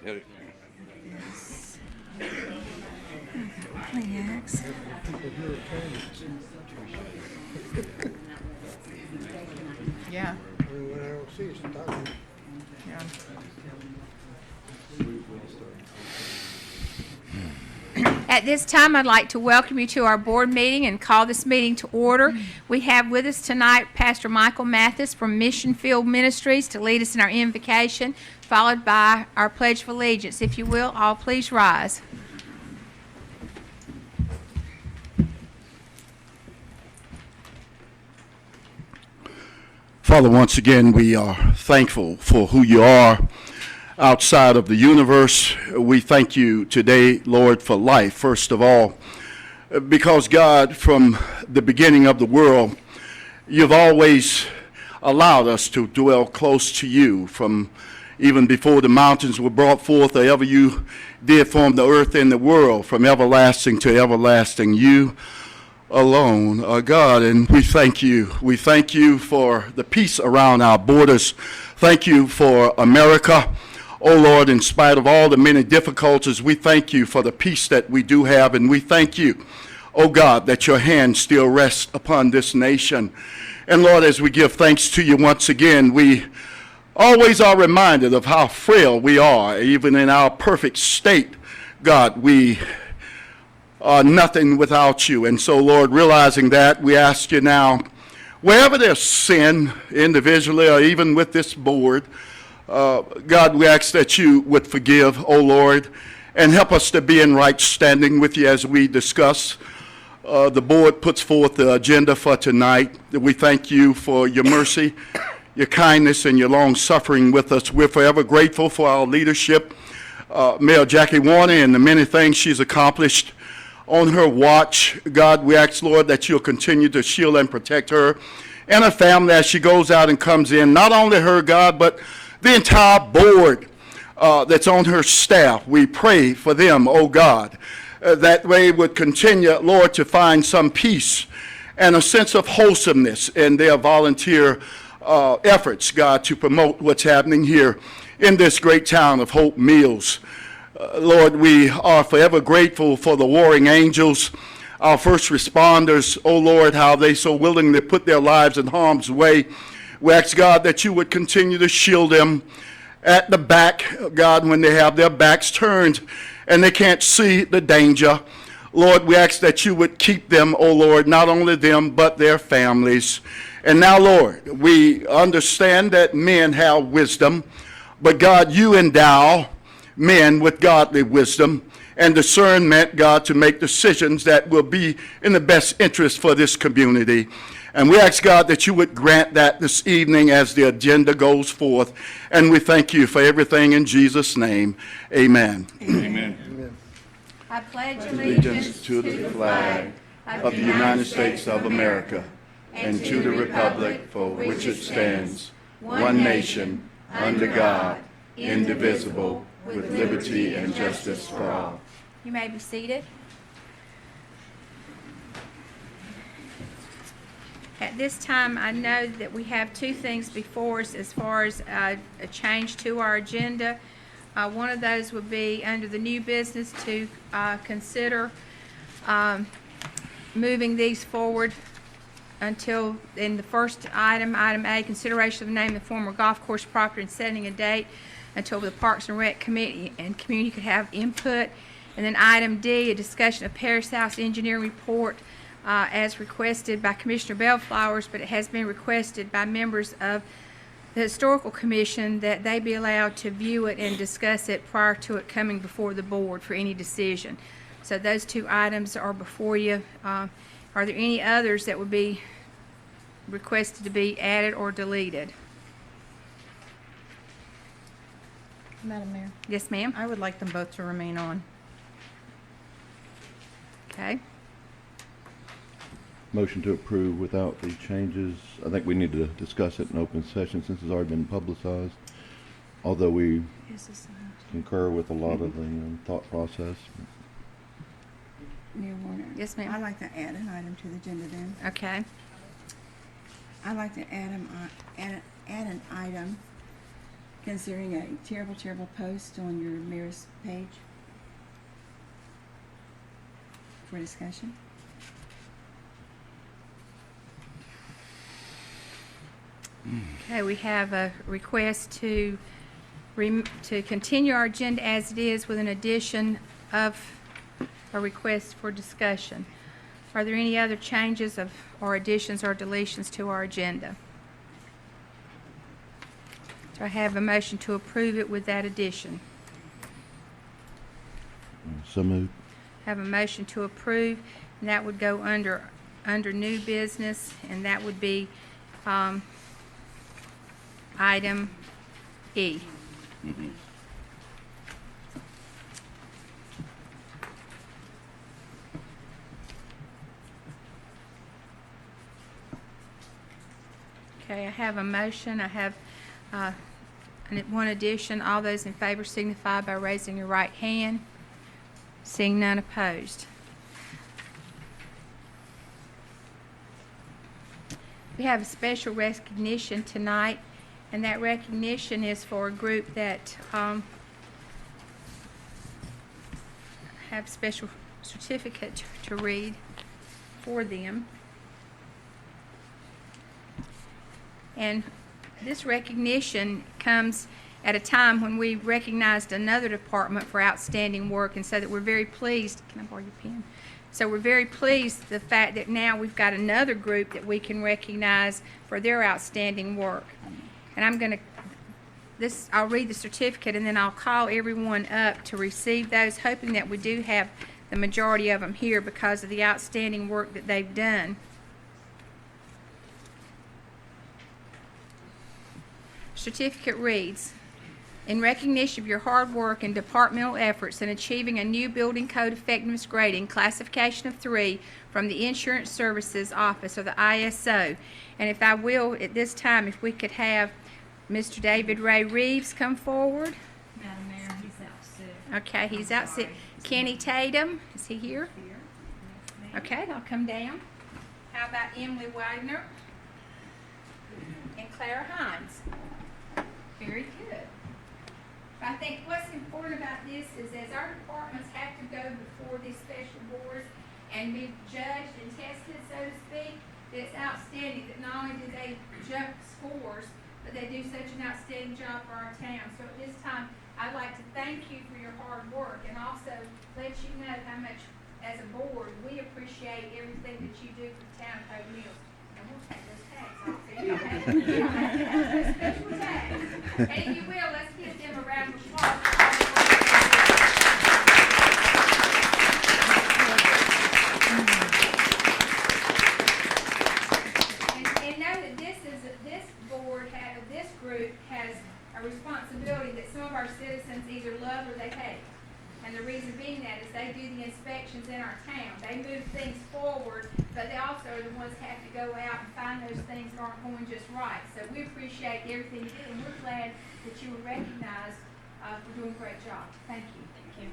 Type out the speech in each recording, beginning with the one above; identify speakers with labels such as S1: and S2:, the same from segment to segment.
S1: Relax.
S2: Yeah.
S3: When I don't see it's talking.
S2: Yeah.
S1: At this time, I'd like to welcome you to our board meeting and call this meeting to order. We have with us tonight Pastor Michael Mathis from Mission Field Ministries to lead us in our invocation, followed by our Pledge of Allegiance. If you will, all please rise.
S4: Father, once again, we are thankful for who you are outside of the universe. We thank you today, Lord, for life, first of all, because God, from the beginning of the world, you've always allowed us to dwell close to you from even before the mountains were brought forth, or ever you did form the earth and the world, from everlasting to everlasting. You alone are God, and we thank you. We thank you for the peace around our borders. Thank you for America. Oh Lord, in spite of all the many difficulties, we thank you for the peace that we do have, and we thank you, oh God, that your hand still rests upon this nation. And Lord, as we give thanks to you once again, we always are reminded of how frail we are, even in our perfect state. God, we are nothing without you. And so, Lord, realizing that, we ask you now, wherever there's sin, individually or even with this board, God, we ask that you would forgive, oh Lord, and help us to be in right standing with you as we discuss. The board puts forth the agenda for tonight. We thank you for your mercy, your kindness, and your long suffering with us. We're forever grateful for our leadership, Mayor Jackie Warner, and the many things she's accomplished on her watch. God, we ask, Lord, that you'll continue to shield and protect her and her family as she goes out and comes in. Not only her, God, but the entire board that's on her staff. We pray for them, oh God, that they would continue, Lord, to find some peace and a sense of wholesomeness in their volunteer efforts, God, to promote what's happening here in this great town of Hope Mills. Lord, we are forever grateful for the warring angels, our first responders, oh Lord, how they so willingly put their lives in harm's way. We ask, God, that you would continue to shield them at the back, God, when they have their backs turned and they can't see the danger. Lord, we ask that you would keep them, oh Lord, not only them, but their families. And now, Lord, we understand that men have wisdom, but God, you endow men with godly wisdom and discernment, God, to make decisions that will be in the best interest for this community. And we ask, God, that you would grant that this evening as the agenda goes forth. And we thank you for everything in Jesus' name. Amen.
S3: Amen.
S1: I pledge
S4: Allegiance to the flag of the United States of America and to the republic for which it stands, one nation, under God, indivisible, with liberty and justice for all.
S1: You may be seated. At this time, I know that we have two things before us as far as a change to our agenda. One of those would be under the new business to consider moving these forward until, in the first item, item A, consideration of the name of the former golf course property and setting a date until the Parks and Rec Committee and community could have input. And then item D, a discussion of Paris House engineering report as requested by Commissioner Bellflowers, but it has been requested by members of the Historical Commission that they be allowed to view it and discuss it prior to it coming before the board for any decision. So those two items are before you. Are there any others that would be requested to be added or deleted?
S2: Madam Mayor,
S1: Yes, ma'am.
S2: I would like them both to remain on.
S1: Okay.
S5: Motion to approve without the changes. I think we need to discuss it in open session since it's already been publicized. Although we concur with a lot of the thought process.
S6: Mayor Warner.
S1: Yes, ma'am.
S6: I'd like to add an item to the agenda then.
S1: Okay.
S6: I'd like to add an item considering a terrible, terrible post on your mayor's page for discussion.
S1: Okay, we have a request to continue our agenda as it is with an addition of a request for discussion. Are there any other changes or additions or deletions to our agenda? Do I have a motion to approve it with that addition?
S5: So moved.
S1: Have a motion to approve, and that would go under new business, and that would be item E. Okay, I have a motion. I have one addition. All those in favor signify by raising your right hand. Seeing none opposed. We have a special recognition tonight, and that recognition is for a group that have special certificate to read for them. And this recognition comes at a time when we recognized another department for outstanding work, and so that we're very pleased. Can I borrow your pen? So we're very pleased the fact that now we've got another group that we can recognize for their outstanding work. And I'll read the certificate, and then I'll call everyone up to receive those, hoping that we do have the majority of them here because of the outstanding work that they've done. Certificate reads, in recognition of your hard work and departmental efforts in achieving a new building code effectiveness grading classification of 3 from the Insurance Services Office, or the ISO. And if I will, at this time, if we could have Mr. David Ray Reeves come forward.
S7: Madam Mayor, he's out sick.
S1: Okay, he's out sick. Kenny Tatum, is he here? Okay, I'll come down. How about Emily Wagner? And Clara Hines? Very good. I think what's important about this is as our departments have to go before these special boards and be judged and tested, so to speak, that it's outstanding that not only do they jump scores, but they do such an outstanding job for our town. So at this time, I'd like to thank you for your hard work and also let you know how much, as a board, we appreciate everything that you do for the town of Hope Mills. And we'll take those tags off, so you don't have to have those special tags. And if you will, let's give them a round of applause. And know that this board this group has a responsibility that some of our citizens either love or they hate. And the reason being that is they do the inspections in our town. They move things forward, but they also are the ones that have to go out and find those things that aren't going just right. So we appreciate everything you do, and we're glad that you were recognized for doing a great job. Thank you.
S7: Thank you.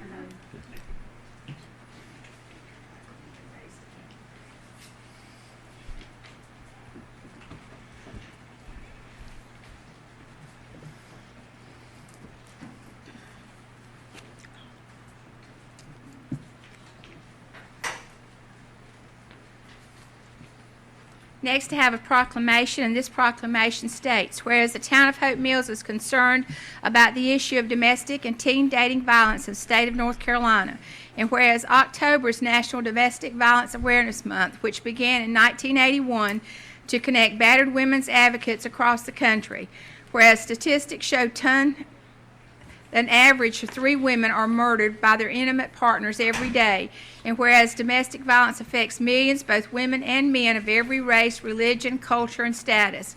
S1: Next, I have a proclamation, and this proclamation states, whereas the town of Hope Mills is concerned about the issue of domestic and teen dating violence in the state of North Carolina, and whereas October is National Domestic Violence Awareness Month, which began in 1981 to connect battered women's advocates across the country, whereas statistics show an average of 3 women are murdered by their intimate partners every day. And whereas domestic violence affects millions, both women and men of every race, religion, culture, and status.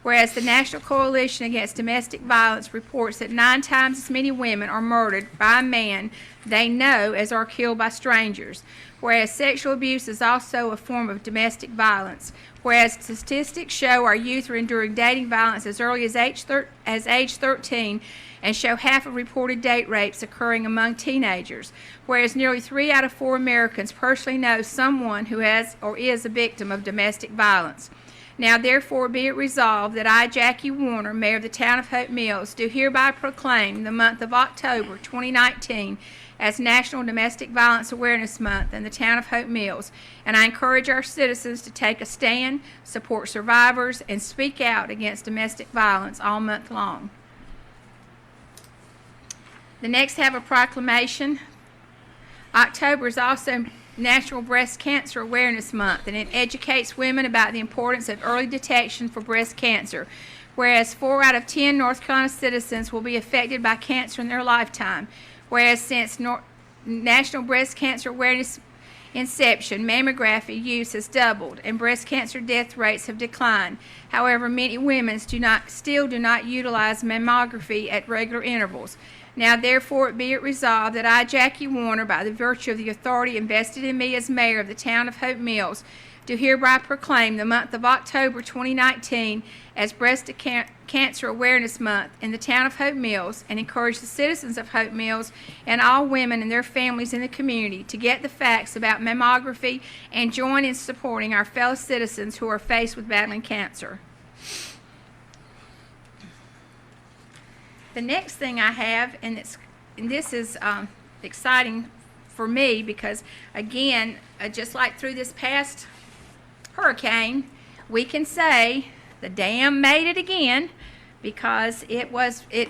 S1: Whereas the National Coalition Against Domestic Violence reports that 9 times as many women are murdered by a man they know as are killed by strangers. Whereas sexual abuse is also a form of domestic violence. Whereas statistics show our youth are enduring dating violence as early as age 13 and show half of reported date rapes occurring among teenagers. Whereas nearly 3 out of 4 Americans personally know someone who has or is a victim of domestic violence. Now therefore be it resolved that I, Jackie Warner, Mayor of the Town of Hope Mills, do hereby proclaim the month of October 2019 as National Domestic Violence Awareness Month in the Town of Hope Mills, and I encourage our citizens to take a stand, support survivors, and speak out against domestic violence all month long. The next have a proclamation. October is also National Breast Cancer Awareness Month, and it educates women about the importance of early detection for breast cancer, whereas 4 out of 10 North Carolina citizens will be affected by cancer in their lifetime, whereas since National Breast Cancer Awareness inception, mammography use has doubled and breast cancer death rates have declined. However, many women still do not utilize mammography at regular intervals. Now therefore be it resolved that I, Jackie Warner, by the virtue of the authority invested in me as mayor of the Town of Hope Mills, do hereby proclaim the month of October 2019 as Breast Cancer Awareness Month in the Town of Hope Mills, and encourage the citizens of Hope Mills and all women and their families in the community to get the facts about mammography and join in supporting our fellow citizens who are faced with battling cancer. The next thing I have, and this is exciting for me because, again, just like through this past hurricane, we can say the dam made it again because it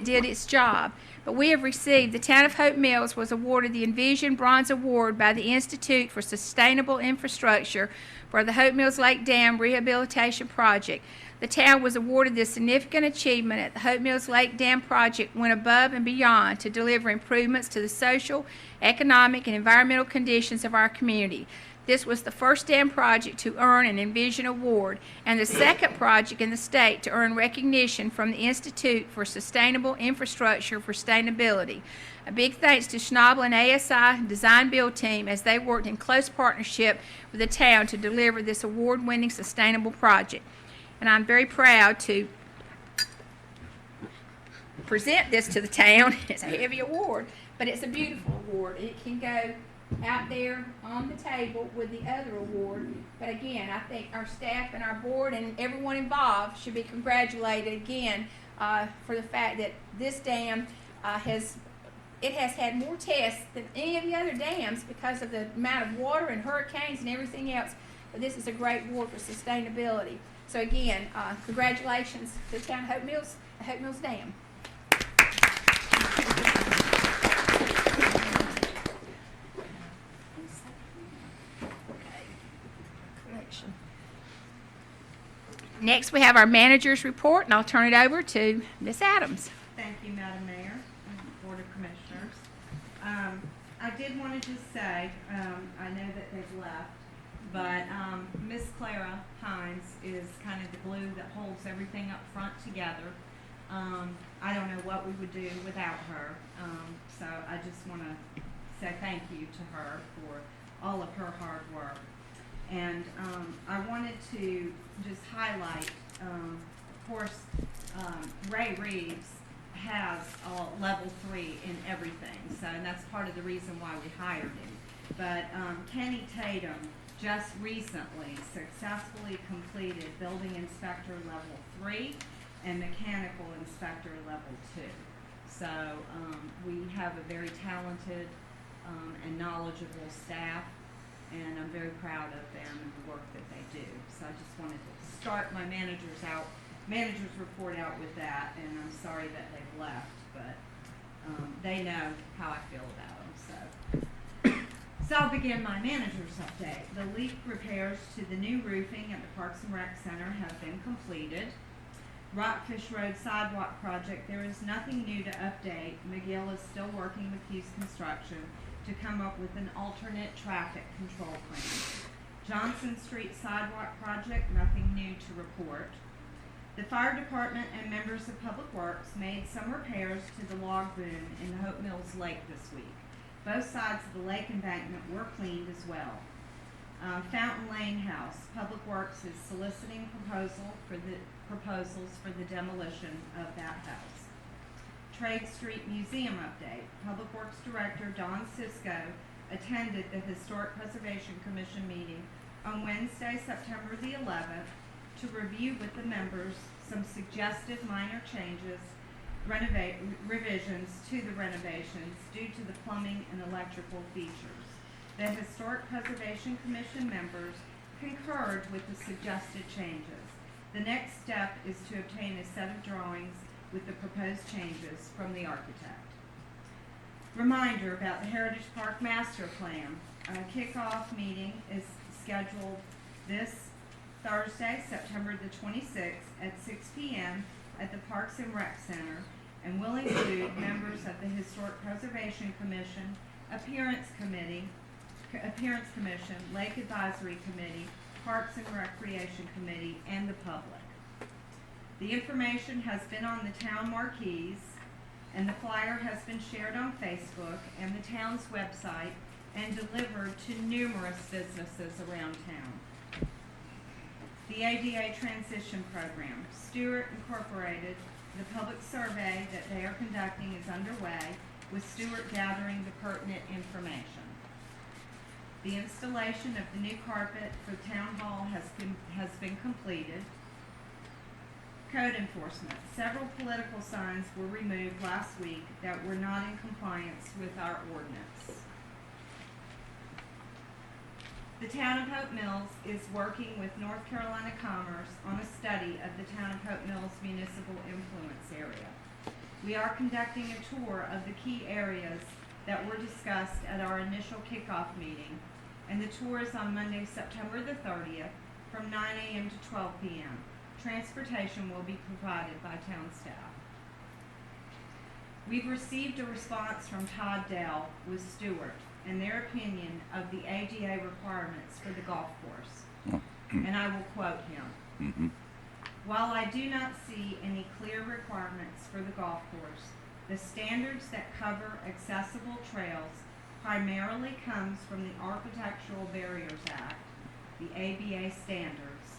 S1: did its job. But we have received, the Town of Hope Mills was awarded the Envision Bronze Award by the Institute for Sustainable Infrastructure for the Hope Mills Lake Dam Rehabilitation Project. The town was awarded this significant achievement at the Hope Mills Lake Dam project, went above and beyond to deliver improvements to the social, economic, and environmental conditions of our community. This was the first dam project to earn an Envision Award and the second project in the state to earn recognition from the Institute for Sustainable Infrastructure for Sustainability. A big thanks to Schnabel and ASI Design Build team as they worked in close partnership with the town to deliver this award-winning sustainable project. And I'm very proud to present this to the town. It's a heavy award, but it's a beautiful award. It can go out there on the table with the other award. But again, I think our staff and our board and everyone involved should be congratulated again for the fact that this dam has had more tests than any of the other dams because of the amount of water and hurricanes and everything else. But this is a great award for sustainability. So again, congratulations to the Town of Hope Mills, the Hope Mills Dam. Next, we have our manager's report, and I'll turn it over to Ms. Adams.
S8: Thank you, Madam Mayor and Board of Commissioners. I did want to just say, I know that they've left, but Miss Clara Hines is kind of the glue that holds everything up front together. I don't know what we would do without her, so I just want to say thank you to her for all of her hard work. And I wanted to just highlight, of course, Ray Reeves has a level 3 in everything, so and that's part of the reason why we hired him. But Kenny Tatum just recently successfully completed building inspector level 3 and mechanical inspector level 2. So we have a very talented and knowledgeable staff, and I'm very proud of them and the work that they do. So I just wanted to start my manager's report out with that, and I'm sorry that they've left, but they know how I feel about them. So I'll begin my manager's update. The leak repairs to the new roofing at the Parks and Rec Center have been completed. Rockfish Road Sidewalk Project, there is nothing new to update. McGill is still working with Hughes Construction to come up with an alternate traffic control plan. Johnson Street Sidewalk Project, nothing new to report. The fire department and members of Public Works made some repairs to the log boom in the Hope Mills Lake this week. Both sides of the lake embankment were cleaned as well. Fountain Lane House, Public Works is soliciting proposals for the demolition of that house. Trade Street Museum update. Public Works Director Don Cisco attended the Historic Preservation Commission meeting on Wednesday, September the 11th to review with the members some suggested minor changes, revisions to the renovations due to the plumbing and electrical features. The Historic Preservation Commission members concurred with the suggested changes. The next step is to obtain a set of drawings with the proposed changes from the architect. Reminder about the Heritage Park Master Plan. A kickoff meeting is scheduled this Thursday, September the 26th at 6 p.m. at the Parks and Rec Center, and will include members of the Historic Preservation Commission, Appearance Commission, Lake Advisory Committee, Parks and Recreation Committee, and the public. The information has been on the town marquees, and the flyer has been shared on Facebook and the town's website and delivered to numerous businesses around town. The ADA Transition Program. Stewart Incorporated, the public survey that they are conducting is underway, with Stewart gathering the pertinent information. The installation of the new carpet for Town Hall has been completed. Code enforcement. Several political signs were removed last week that were not in compliance with our ordinance. The Town of Hope Mills is working with North Carolina Commerce on a study of the Town of Hope Mills municipal influence area. We are conducting a tour of the key areas that were discussed at our initial kickoff meeting, and the tour is on Monday, September the 30th from 9 a.m. to 12 p.m. Transportation will be provided by town staff. We've received a response from Todd Dell with Stewart and their opinion of the ADA requirements for the golf course. And I will quote him. While I do not see any clear requirements for the golf course, the standards that cover accessible trails primarily comes from the Architectural Barriers Act, the ABA standards.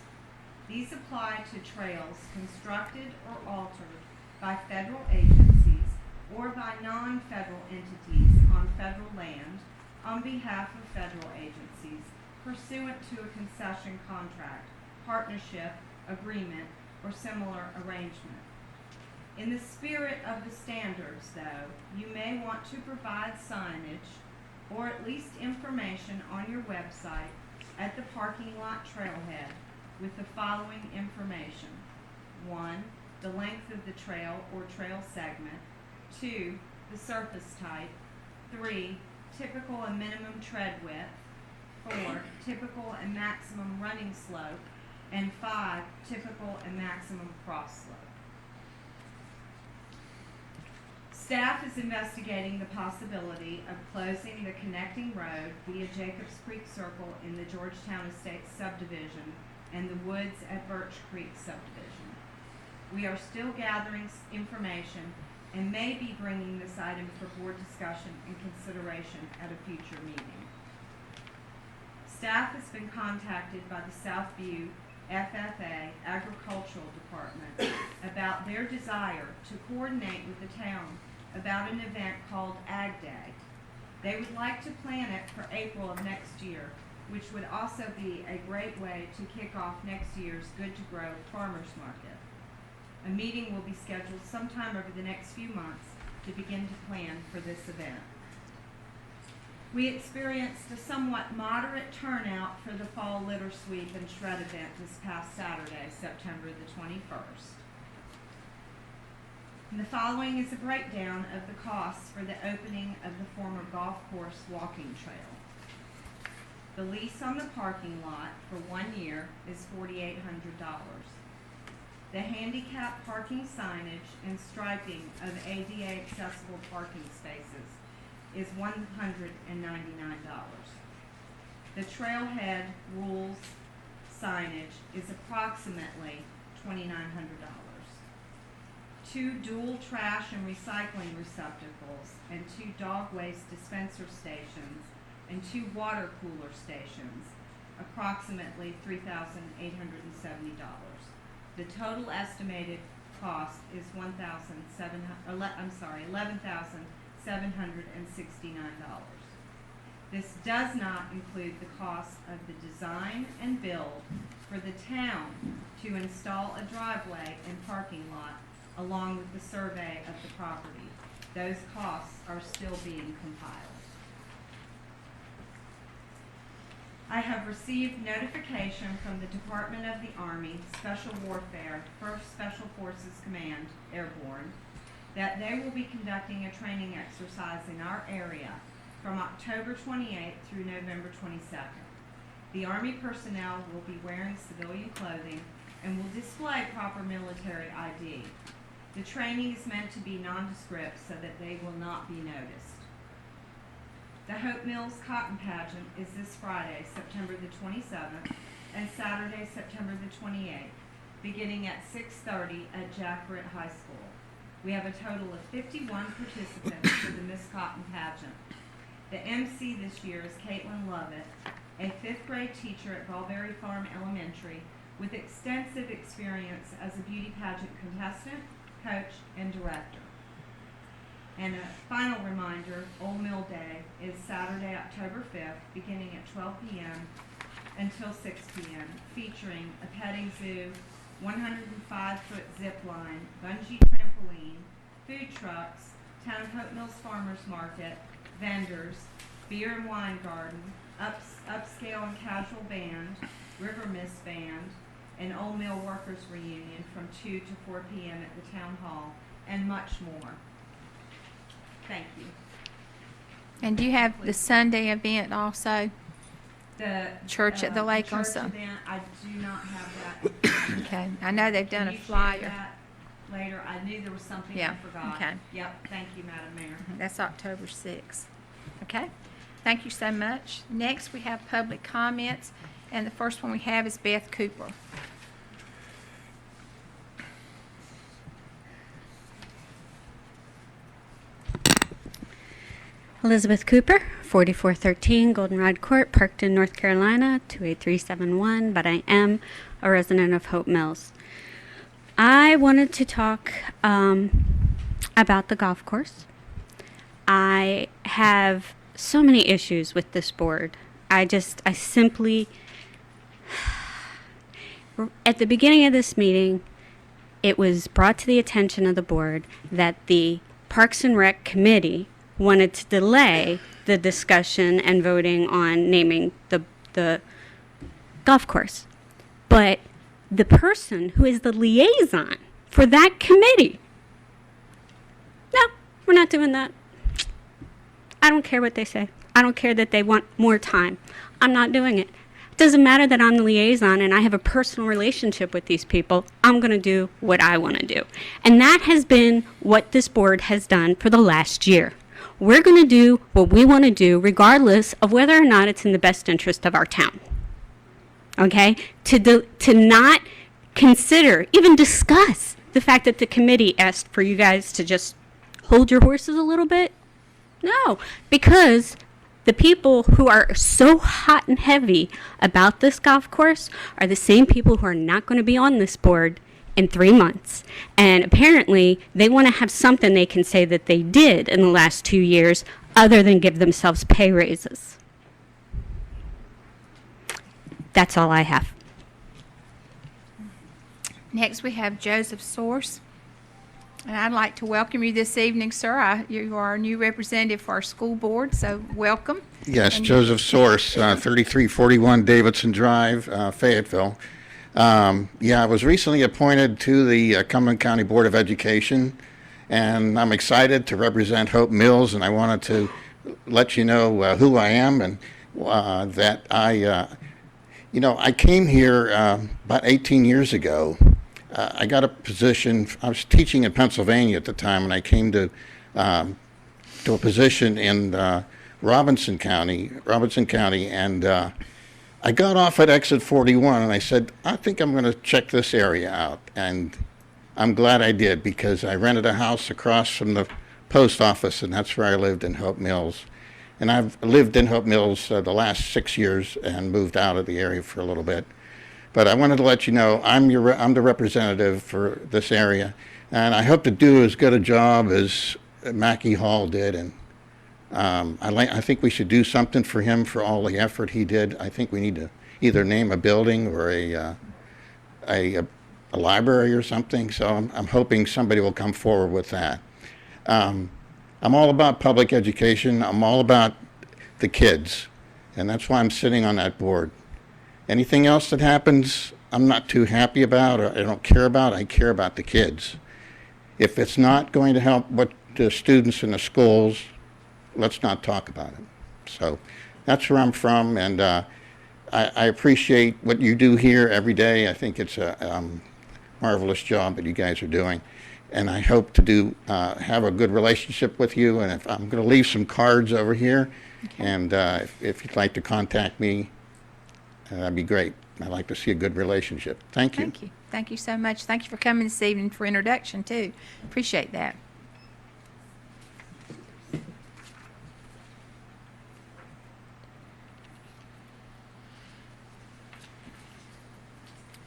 S8: These apply to trails constructed or altered by federal agencies or by non-federal entities on federal land on behalf of federal agencies pursuant to a concession contract, partnership, agreement, or similar arrangement. In the spirit of the standards, though, you may want to provide signage or at least information on your website at the parking lot trailhead with the following information. 1, the length of the trail or trail segment. 2, the surface type. 3, typical and minimum tread width. 4, typical and maximum running slope. And 5, typical and maximum cross slope. Staff is investigating the possibility of closing the connecting road via Jacobs Creek Circle in the Georgetown Estates subdivision and the Woods at Birch Creek subdivision. We are still gathering information and may be bringing this item for board discussion and consideration at a future meeting. Staff has been contacted by the Southview FFA Agricultural Department about their desire to coordinate with the town about an event called Ag Day. They would like to plan it for April of next year, which would also be a great way to kick off next year's Good to Grow Farmers Market. A meeting will be scheduled sometime over the next few months to begin to plan for this event. We experienced a somewhat moderate turnout for the fall litter sweep and shred event this past Saturday, September the 21st. And the following is a breakdown of the costs for the opening of the former golf course walking trail. The lease on the parking lot for 1 year is $4,800. The handicap parking signage and striping of ADA accessible parking spaces is $199. The trailhead rules signage is approximately $2,900. 2 dual trash and recycling receptacles and 2 dog waste dispenser stations and 2 water cooler stations, approximately $3,870. The total estimated cost is $11,769. This does not include the cost of the design and build for the town to install a driveway and parking lot along with the survey of the property. Those costs are still being compiled. I have received notification from the Department of the Army Special Warfare, 1st Special Forces Command, Airborne, that they will be conducting a training exercise in our area from October 28th through November 22nd. The Army personnel will be wearing civilian clothing and will display proper military ID. The training is meant to be nondescript so that they will not be noticed. The Hope Mills Cotton Pageant is this Friday, September the 27th, and Saturday, September the 28th, beginning at 6:30 at Jack Britt High School. We have a total of 51 participants for the Miss Cotton Pageant. The MC this year is Caitlin Lovett, a 5th grade teacher at Ballberry Farm Elementary with extensive experience as a beauty pageant contestant, coach, and director. And a final reminder, Old Mill Day is Saturday, October 5th, beginning at 12 p.m. until 6 p.m., featuring a petting zoo, 105-foot zip line, bungee trampoline, food trucks, Town of Hope Mills Farmers Market, vendors, beer and wine garden, upscale and casual band, River Mist Band, an Old Mill Workers Reunion from 2 to 4 p.m. at the Town Hall, and much more. Thank you.
S1: And do you have the Sunday event also?
S8: The
S1: Church at the lake on
S8: church
S1: Sun-
S8: event, I do not have that.
S1: Okay, I know they've done
S8: Can
S1: a
S8: you share
S1: flyer.
S8: that later? I knew there was something
S1: Yeah,
S8: I forgot.
S1: okay.
S8: Yep, thank you, Madam Mayor.
S1: That's October 6th. Okay, thank you so much. Next, we have public comments, and the first one we have is Beth Cooper.
S9: Elizabeth Cooper, 4413 Goldenrod Court, Parkton, North Carolina, 28371, but I am a resident of Hope Mills. I wanted to talk about the golf course. I have so many issues with this board. I simply, at the beginning of this meeting, it was brought to the attention of the board that the Parks and Rec Committee wanted to delay the discussion and voting on naming the golf course. But the person who is the liaison for that committee, no, we're not doing that. I don't care what they say. I don't care that they want more time. I'm not doing it. It doesn't matter that I'm the liaison and I have a personal relationship with these people. I'm going to do what I want to do. And that has been what this board has done for the last year. We're going to do what we want to do regardless of whether or not it's in the best interest of our town. Okay? To not consider, even discuss the fact that the committee asked for you guys to just hold your horses a little bit. No, because the people who are so hot and heavy about this golf course are the same people who are not going to be on this board in 3 months. And apparently, they want to have something they can say that they did in the last 2 years other than give themselves pay raises. That's all I have.
S1: Next, we have Joseph Source. And I'd like to welcome you this evening, sir. You are our new representative for our school board, so welcome.
S3: Yes,
S1: And-
S3: Joseph Source, 3341 Davidson Drive, Fayetteville. I was recently appointed to the Cumberland County Board of Education, and I'm excited to represent Hope Mills, and I wanted to let you know who I am and that I came here about 18 years ago. I got a position. I was teaching in Pennsylvania at the time, and I came to a position in Robinson County, and I got off at exit 41, and I said, I think I'm going to check this area out, and I'm glad I did because I rented a house across from the post office, and that's where I lived in Hope Mills. And I've lived in Hope Mills the last 6 years and moved out of the area for a little bit. But I wanted to let you know I'm the representative for this area, and I hope to do as good a job as Mackie Hall did, and I think we should do something for him for all the effort he did. I think we need to either name a building or a library or something. So I'm hoping somebody will come forward with that. I'm all about public education. I'm all about the kids, and that's why I'm sitting on that board. Anything else that happens, I'm not too happy about or I don't care about. I care about the kids. If it's not going to help what the students in the schools, let's not talk about it. So that's where I'm from, and I appreciate what you do here every day. I think it's a marvelous job that you guys are doing, and I hope to have a good relationship with you. And if I'm going to leave some cards over here, and if you'd like to contact me, that'd be great. I'd like to see a good relationship. Thank you.
S1: Thank you. Thank you so much. Thank you for coming this evening for introduction, too. Appreciate that.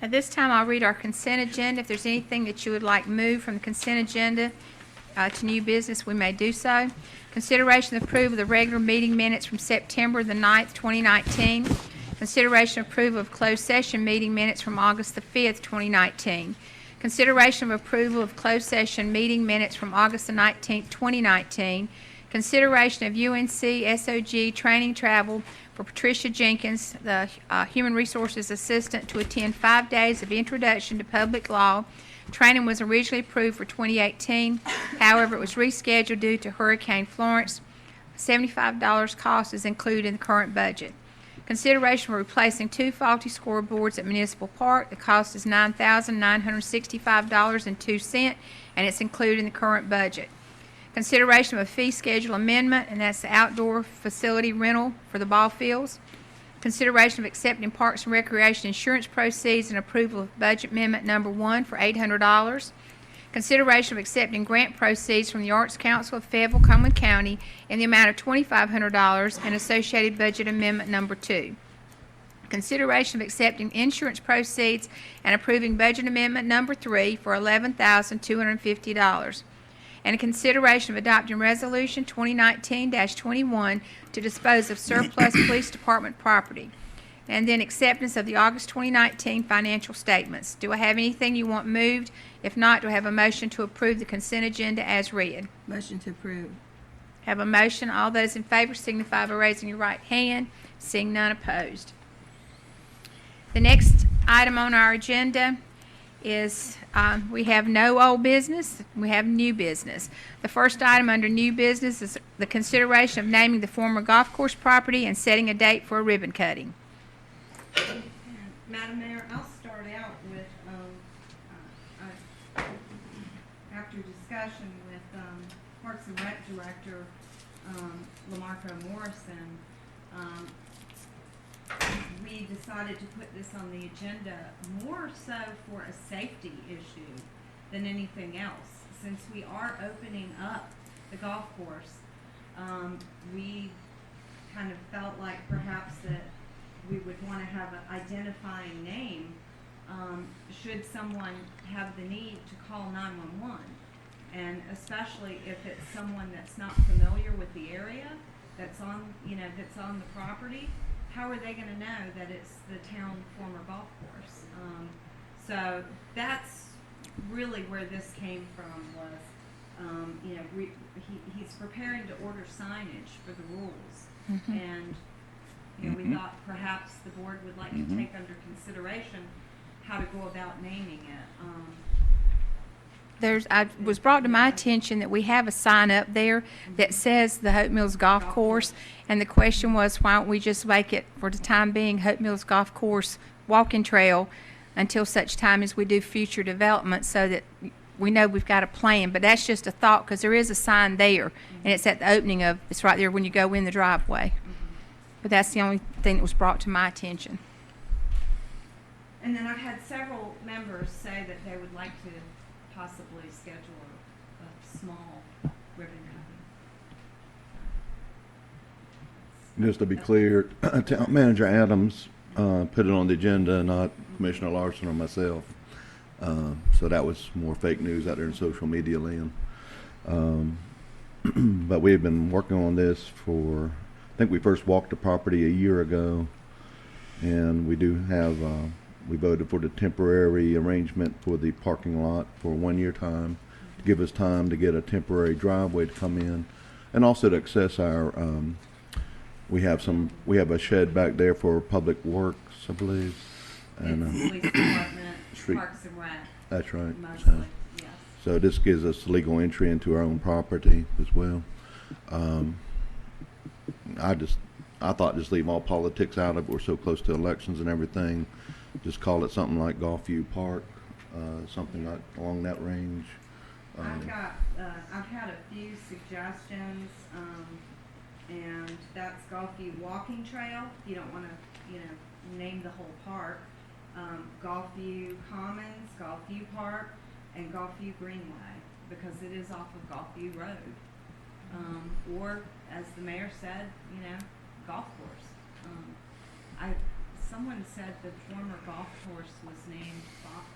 S1: At this time, I'll read our consent agenda. If there's anything that you would like moved from the consent agenda to new business, we may do so. Consideration and approval of the regular meeting minutes from September the 9th, 2019. Consideration and approval of closed session meeting minutes from August the 5th, 2019. Consideration of approval of closed session meeting minutes from August the 19th, 2019. Consideration of UNC SOG training travel for Patricia Jenkins, the Human Resources Assistant, to attend 5 days of introduction to public law. Training was originally approved for 2018. However, it was rescheduled due to Hurricane Florence. $75 cost is included in the current budget. Consideration for replacing 2 faulty scoreboards at Municipal Park. The cost is $9,965.02, and it's included in the current budget. Consideration of a fee schedule amendment, and that's the outdoor facility rental for the ball fields. Consideration of accepting Parks and Recreation insurance proceeds and approval of budget amendment number 1 for $800. Consideration of accepting grant proceeds from the Arts Council of Fayetteville, Cumberland County in the amount of $2,500 and associated budget amendment number 2. Consideration of accepting insurance proceeds and approving budget amendment number 3 for $11,250. And a consideration of adopting Resolution 2019-21 to dispose of surplus police department property. And then acceptance of the August 2019 financial statements. Do I have anything you want moved? If not, do I have a motion to approve the consent agenda as read?
S6: Motion to approve.
S1: Have a motion. All those in favor signify by raising your right hand. Seeing none opposed. The next item on our agenda is we have no old business, we have new business. The first item under new business is the consideration of naming the former golf course property and setting a date for a ribbon cutting.
S8: And Madam Mayor, I'll start out with, after discussion with Parks and Rec Director Lamarco Morrison, we decided to put this on the agenda more so for a safety issue than anything else. Since we are opening up the golf course, we kind of felt like perhaps that we would want to have an identifying name should someone have the need to call 911. And especially if it's someone that's not familiar with the area, that's on the property, how are they going to know that it's the town former golf course? So that's really where this came from was, he's preparing to order signage for the rules. And we thought perhaps the board would like to take under consideration how to go about naming it.
S1: It was brought to my attention that we have a sign up there that says the Hope Mills Golf Course, and the question was, why don't we just make it, for the time being, Hope Mills Golf Course Walking Trail until such time as we do future development, so that we know we've got a plan. But that's just a thought, because there is a sign there, and it's at the opening it's right there when you go in the driveway. But that's the only thing that was brought to my attention.
S8: And then I've had several members say that they would like to possibly schedule a small ribbon cutting.
S5: Just to be clear, Town Manager Adams put it on the agenda, not Commissioner Larson or myself. So that was more fake news out there in social media land. but we've been working on this for, I think we first walked the property a year ago, and we do have, we voted for the temporary arrangement for the parking lot for 1 year time, to give us time to get a temporary driveway to come in, and also to access our, we have a shed back there for public works, I believe. And,
S8: It's police department,
S5: street-
S8: Parks and Rec,
S5: that's right.
S8: mostly, yes.
S5: So this gives us legal entry into our own property as well. I thought just leave all politics out of it. We're so close to elections and everything. Just call it something like Golfview Park, something like along that range.
S8: I've had a few suggestions, and that's Golfview Walking Trail. You don't wanna, name the whole park. Golfview Commons, Golfview Park, and Golfview Greenway, because it is off of Golfview Road. Or, as the mayor said, golf course. Someone said the former golf course was named Fox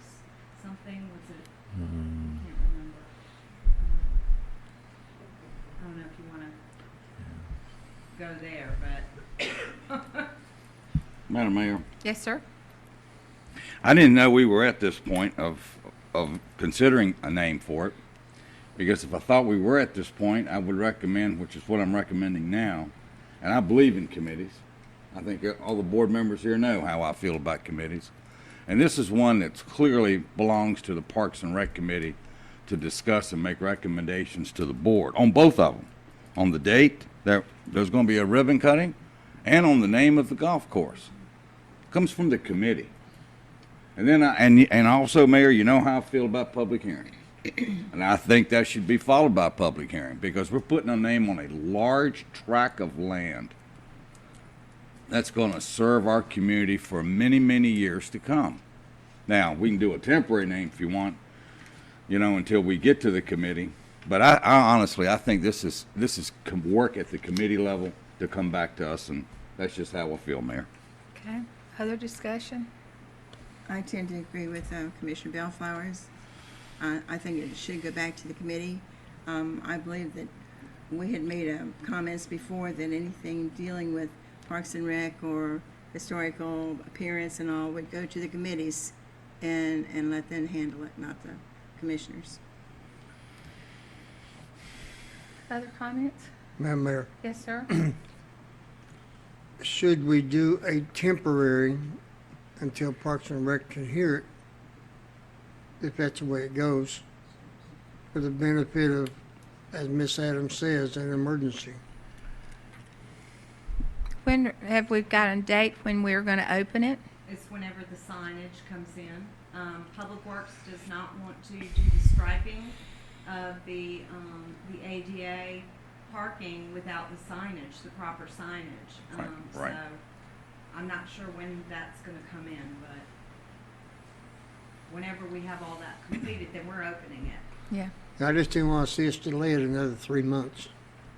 S8: something, was it? I can't remember. I don't know if you wanna go there, but.
S10: Madam Mayor,
S1: Yes, sir.
S10: I didn't know we were at this point of considering a name for it, because if I thought we were at this point, I would recommend, which is what I'm recommending now, and I believe in committees. I think all the board members here know how I feel about committees. And this is one that clearly belongs to the Parks and Rec Committee to discuss and make recommendations to the board on both of them. On the date, there's going to be a ribbon cutting, and on the name of the golf course. Comes from the committee. And then, and also, Mayor, you know how I feel about public hearing. And I think that should be followed by a public hearing, because we're putting a name on a large tract of land that's going to serve our community for many, many years to come. Now, we can do a temporary name if you want, until we get to the committee. But I honestly, I think this is work at the committee level to come back to us, and that's just how I feel, Mayor.
S1: Okay. Other discussion?
S6: I tend to agree with Commissioner Bellflowers. I think it should go back to the committee. I believe that we had made comments before that anything dealing with Parks and Rec or historical appearance and all would go to the committees and let them handle it, not the commissioners.
S1: Other comments?
S11: Madam Mayor,
S1: Yes, sir.
S11: should we do a temporary until Parks and Rec can hear it, if that's the way it goes, for the benefit of, as Miss Adams says, an emergency?
S1: When have we got a date when we're going to open it?
S8: It's whenever the signage comes in. Public Works does not want to do the striping of the ADA parking without the signage, the proper signage.
S10: Right.
S8: So I'm not sure when that's gonna come in, but whenever we have all that completed, then we're opening it.
S1: Yeah.
S11: I just didn't want to see us delay it another 3 months.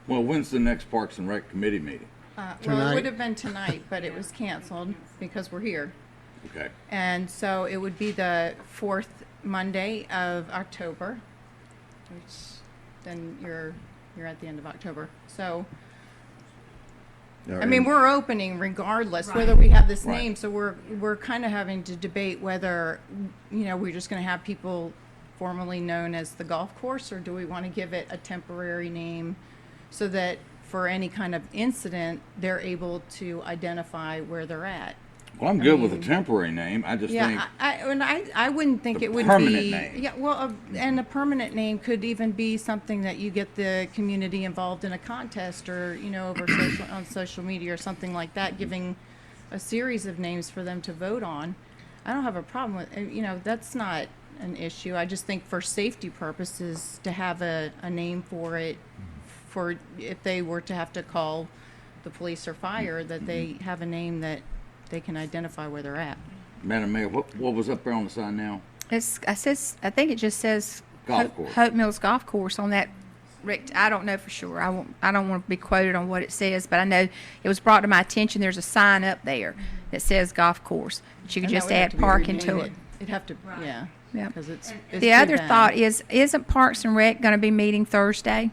S10: Well, when's the next Parks and Rec Committee meeting?
S2: Well,
S11: Tonight.
S2: it would have been tonight, but it was canceled because we're here.
S10: Okay.
S2: And so it would be the 4th Monday of October, which then you're at the end of October. So, I mean, we're opening regardless whether we have this
S10: Right.
S2: name. So we're kind of having to debate whether, we're just going to have people formally known as the golf course, or do we want to give it a temporary name so that for any kind of incident, they're able to identify where they're at.
S10: Well, I'm good with a temporary name. I just think,
S2: Yeah, I wouldn't think
S10: the
S2: it would
S10: permanent
S2: be.
S10: name.
S2: Yeah, well, and a permanent name could even be something that you get the community involved in a contest, or over on social media or something like that, giving a series of names for them to vote on. I don't have a problem with that's not an issue. I just think for safety purposes to have a name for it, for if they were to have to call the police or fire, that they have a name that they can identify where they're at.
S10: Madam Mayor, what was up there on the sign now?
S1: I think it just says
S10: Golf course.
S1: Hope Mills Golf Course on that. I don't know for sure. I don't want to be quoted on what it says, but I know it was brought to my attention. There's a sign up there that says golf course. But you could
S2: And that
S1: just
S2: would have
S1: add
S2: to be
S1: parking to it.
S2: repainted. It'd have to,
S8: Right.
S2: yeah.
S1: Yeah.
S2: Because it's
S1: The
S2: too
S1: other
S2: bad.
S1: thought is, isn't Parks and Rec going to be meeting Thursday?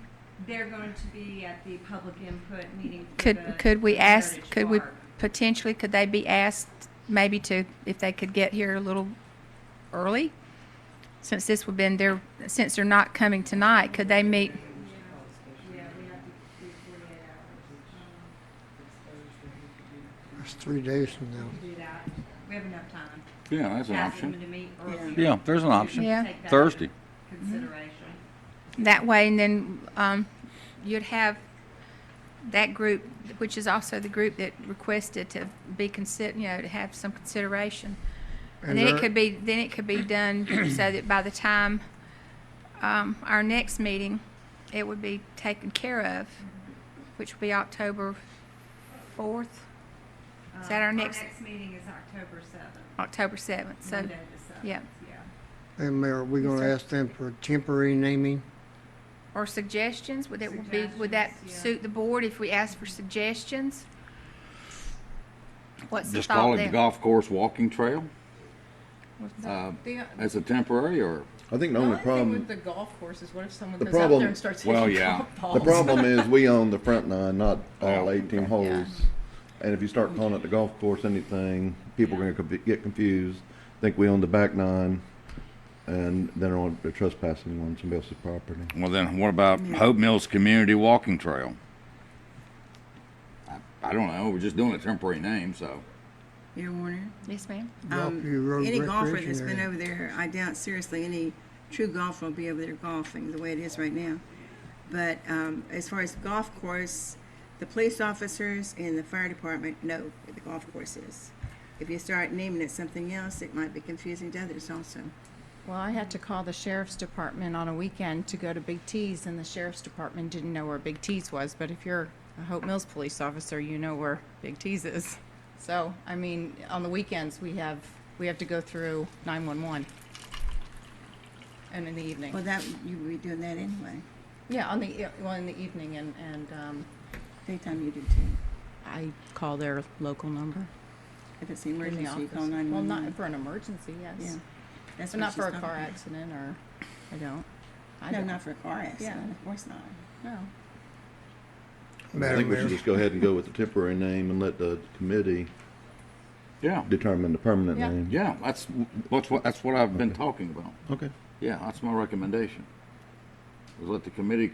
S8: They're going to be at the public input meeting for the
S1: Could we ask,
S8: Heritage
S1: could we
S8: Park.
S1: potentially, could they be asked maybe to, if they could get here a little early? Since this would been their, since they're not coming tonight, could they meet?
S8: Yeah, we have to do 48 hours.
S11: It's 3 days from now.
S8: Do that. We have enough time.
S10: Yeah, that's an
S8: Ask them
S10: option.
S8: to meet
S6: Yeah.
S8: earlier.
S10: Yeah, there's an option.
S1: Yeah.
S8: Take that
S10: Thursday.
S8: into Consideration.
S1: That way, and then you'd have that group, which is also the group that requested to be to have some consideration. And then it could be done so that by the time our next meeting, it would be taken care of, which will be October 4th. Is that our next-
S8: Our next meeting is October 7th.
S1: October 7th. So,
S8: Monday the 7th.
S1: yeah.
S8: Yeah.
S11: And Mayor, are we gonna ask them for temporary naming?
S1: or suggestions, would that
S8: Suggestions, yeah.
S1: suit the board if we ask for suggestions? What's the
S10: Just call
S1: thought
S10: it the
S1: there?
S10: golf course walking trail
S2: The,
S10: as a temporary, or,
S5: I think the
S2: the
S5: only
S2: only thing
S5: problem,
S2: with the golf course is what if someone
S5: The
S2: goes out
S5: problem-
S2: there and starts
S10: Well,
S2: hitting
S10: yeah.
S2: golf balls?
S5: the problem is we own the front nine, not all
S10: Yeah.
S5: 18 holes. And if you start calling it the golf course, anything, people are gonna get confused, think we own the back nine, and then they're trespassing on somebody else's property.
S10: well then, what about Hope Mills Community Walking Trail? I don't know, we're just doing a temporary name, so.
S6: Mayor Warner?
S1: Yes, ma'am.
S11: Gulfview Road
S6: Any golfer
S11: Recreation
S6: that's been
S11: Area.
S6: over there, I doubt seriously any true golfer will be over there golfing the way it is right now. But as far as the golf course, the police officers and the fire department know what the golf course is. If you start naming it something else, it might be confusing to others also.
S2: Well, I had to call the sheriff's department on a weekend to go to Big T's, and the sheriff's department didn't know where Big T's was. But if you're a Hope Mills police officer, you know where Big T's is. So, I mean, on the weekends, we have to go through 911. And in the evening.
S6: Well, that, you would be doing that anyway.
S2: Yeah, in the evening, and
S6: Daytime you do too.
S2: I call their local number
S6: If it's an
S2: in the
S6: emergency, you
S2: office.
S6: call
S2: Well,
S6: 911.
S2: not for an emergency, yes.
S6: Yeah. That's
S2: But
S6: what
S2: not
S6: she's
S2: for a
S6: talking
S2: car
S6: about.
S2: accident, or, I don't. I
S6: No,
S2: don't.
S6: not for a car accident,
S2: Yeah.
S6: of course not.
S2: No.
S5: I
S11: Madam
S5: think we should
S11: Mayor,
S5: just go ahead and go with the temporary name and let the committee
S10: Yeah,
S5: determine the permanent
S2: Yeah.
S5: name.
S10: yeah, that's what I've been talking about.
S5: Okay.
S10: Yeah, that's my recommendation. Is let the committee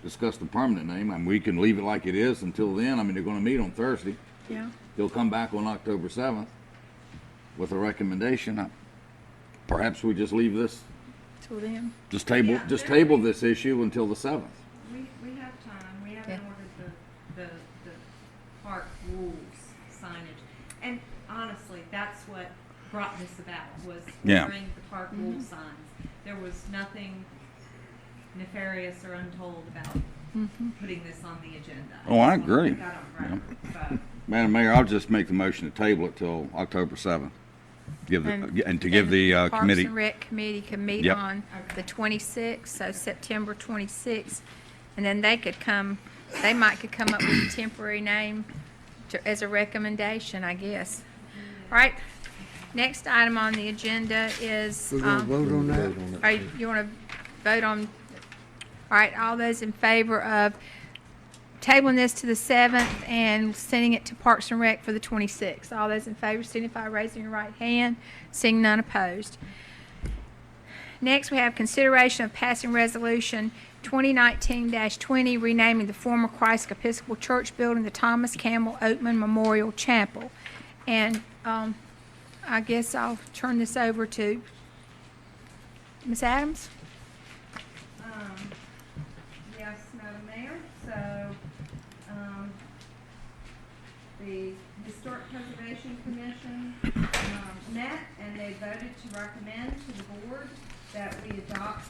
S10: discuss the permanent name, and we can leave it like it is until then. I mean, they're gonna meet on Thursday.
S1: Yeah.
S10: They'll come back on October 7th with a recommendation. Perhaps we just leave this,
S1: Till then.
S10: just
S8: Yeah,
S10: table this issue until the 7th.
S8: We have time, we haven't
S1: Yeah.
S8: ordered the park rules signage. And honestly, that's what brought this about, was
S10: Yeah.
S8: ordering the park rule signs. There was nothing nefarious or untold about putting this on the agenda.
S10: Oh, I
S8: just wanna
S10: agree.
S8: put that on record. But
S10: Madam Mayor, I'll just make the motion to table it till October 7th. And to give
S1: And
S10: the
S1: Parks
S10: committee,
S1: and Rec Committee can meet
S10: Yep.
S1: on the 26th, so September 26th. And then they could come up with a temporary name as a recommendation, I guess. All right, next item on the agenda is,
S11: we're gonna vote on that?
S5: Vote on it.
S1: are you want to vote on, all right, all those in favor of tabling this to the 7th and sending it to Parks and Rec for the 26th? All those in favor signify by raising your right hand, seeing none opposed. Next, we have consideration of passing resolution 2019-20, renaming the former Christ Episcopal Church building the Thomas Campbell Oatman Memorial Chapel. And I guess I'll turn this over to Ms. Adams.
S8: Yes, Madam Mayor, so, the Historic Preservation Commission, met and they voted to recommend to the board that we adopt,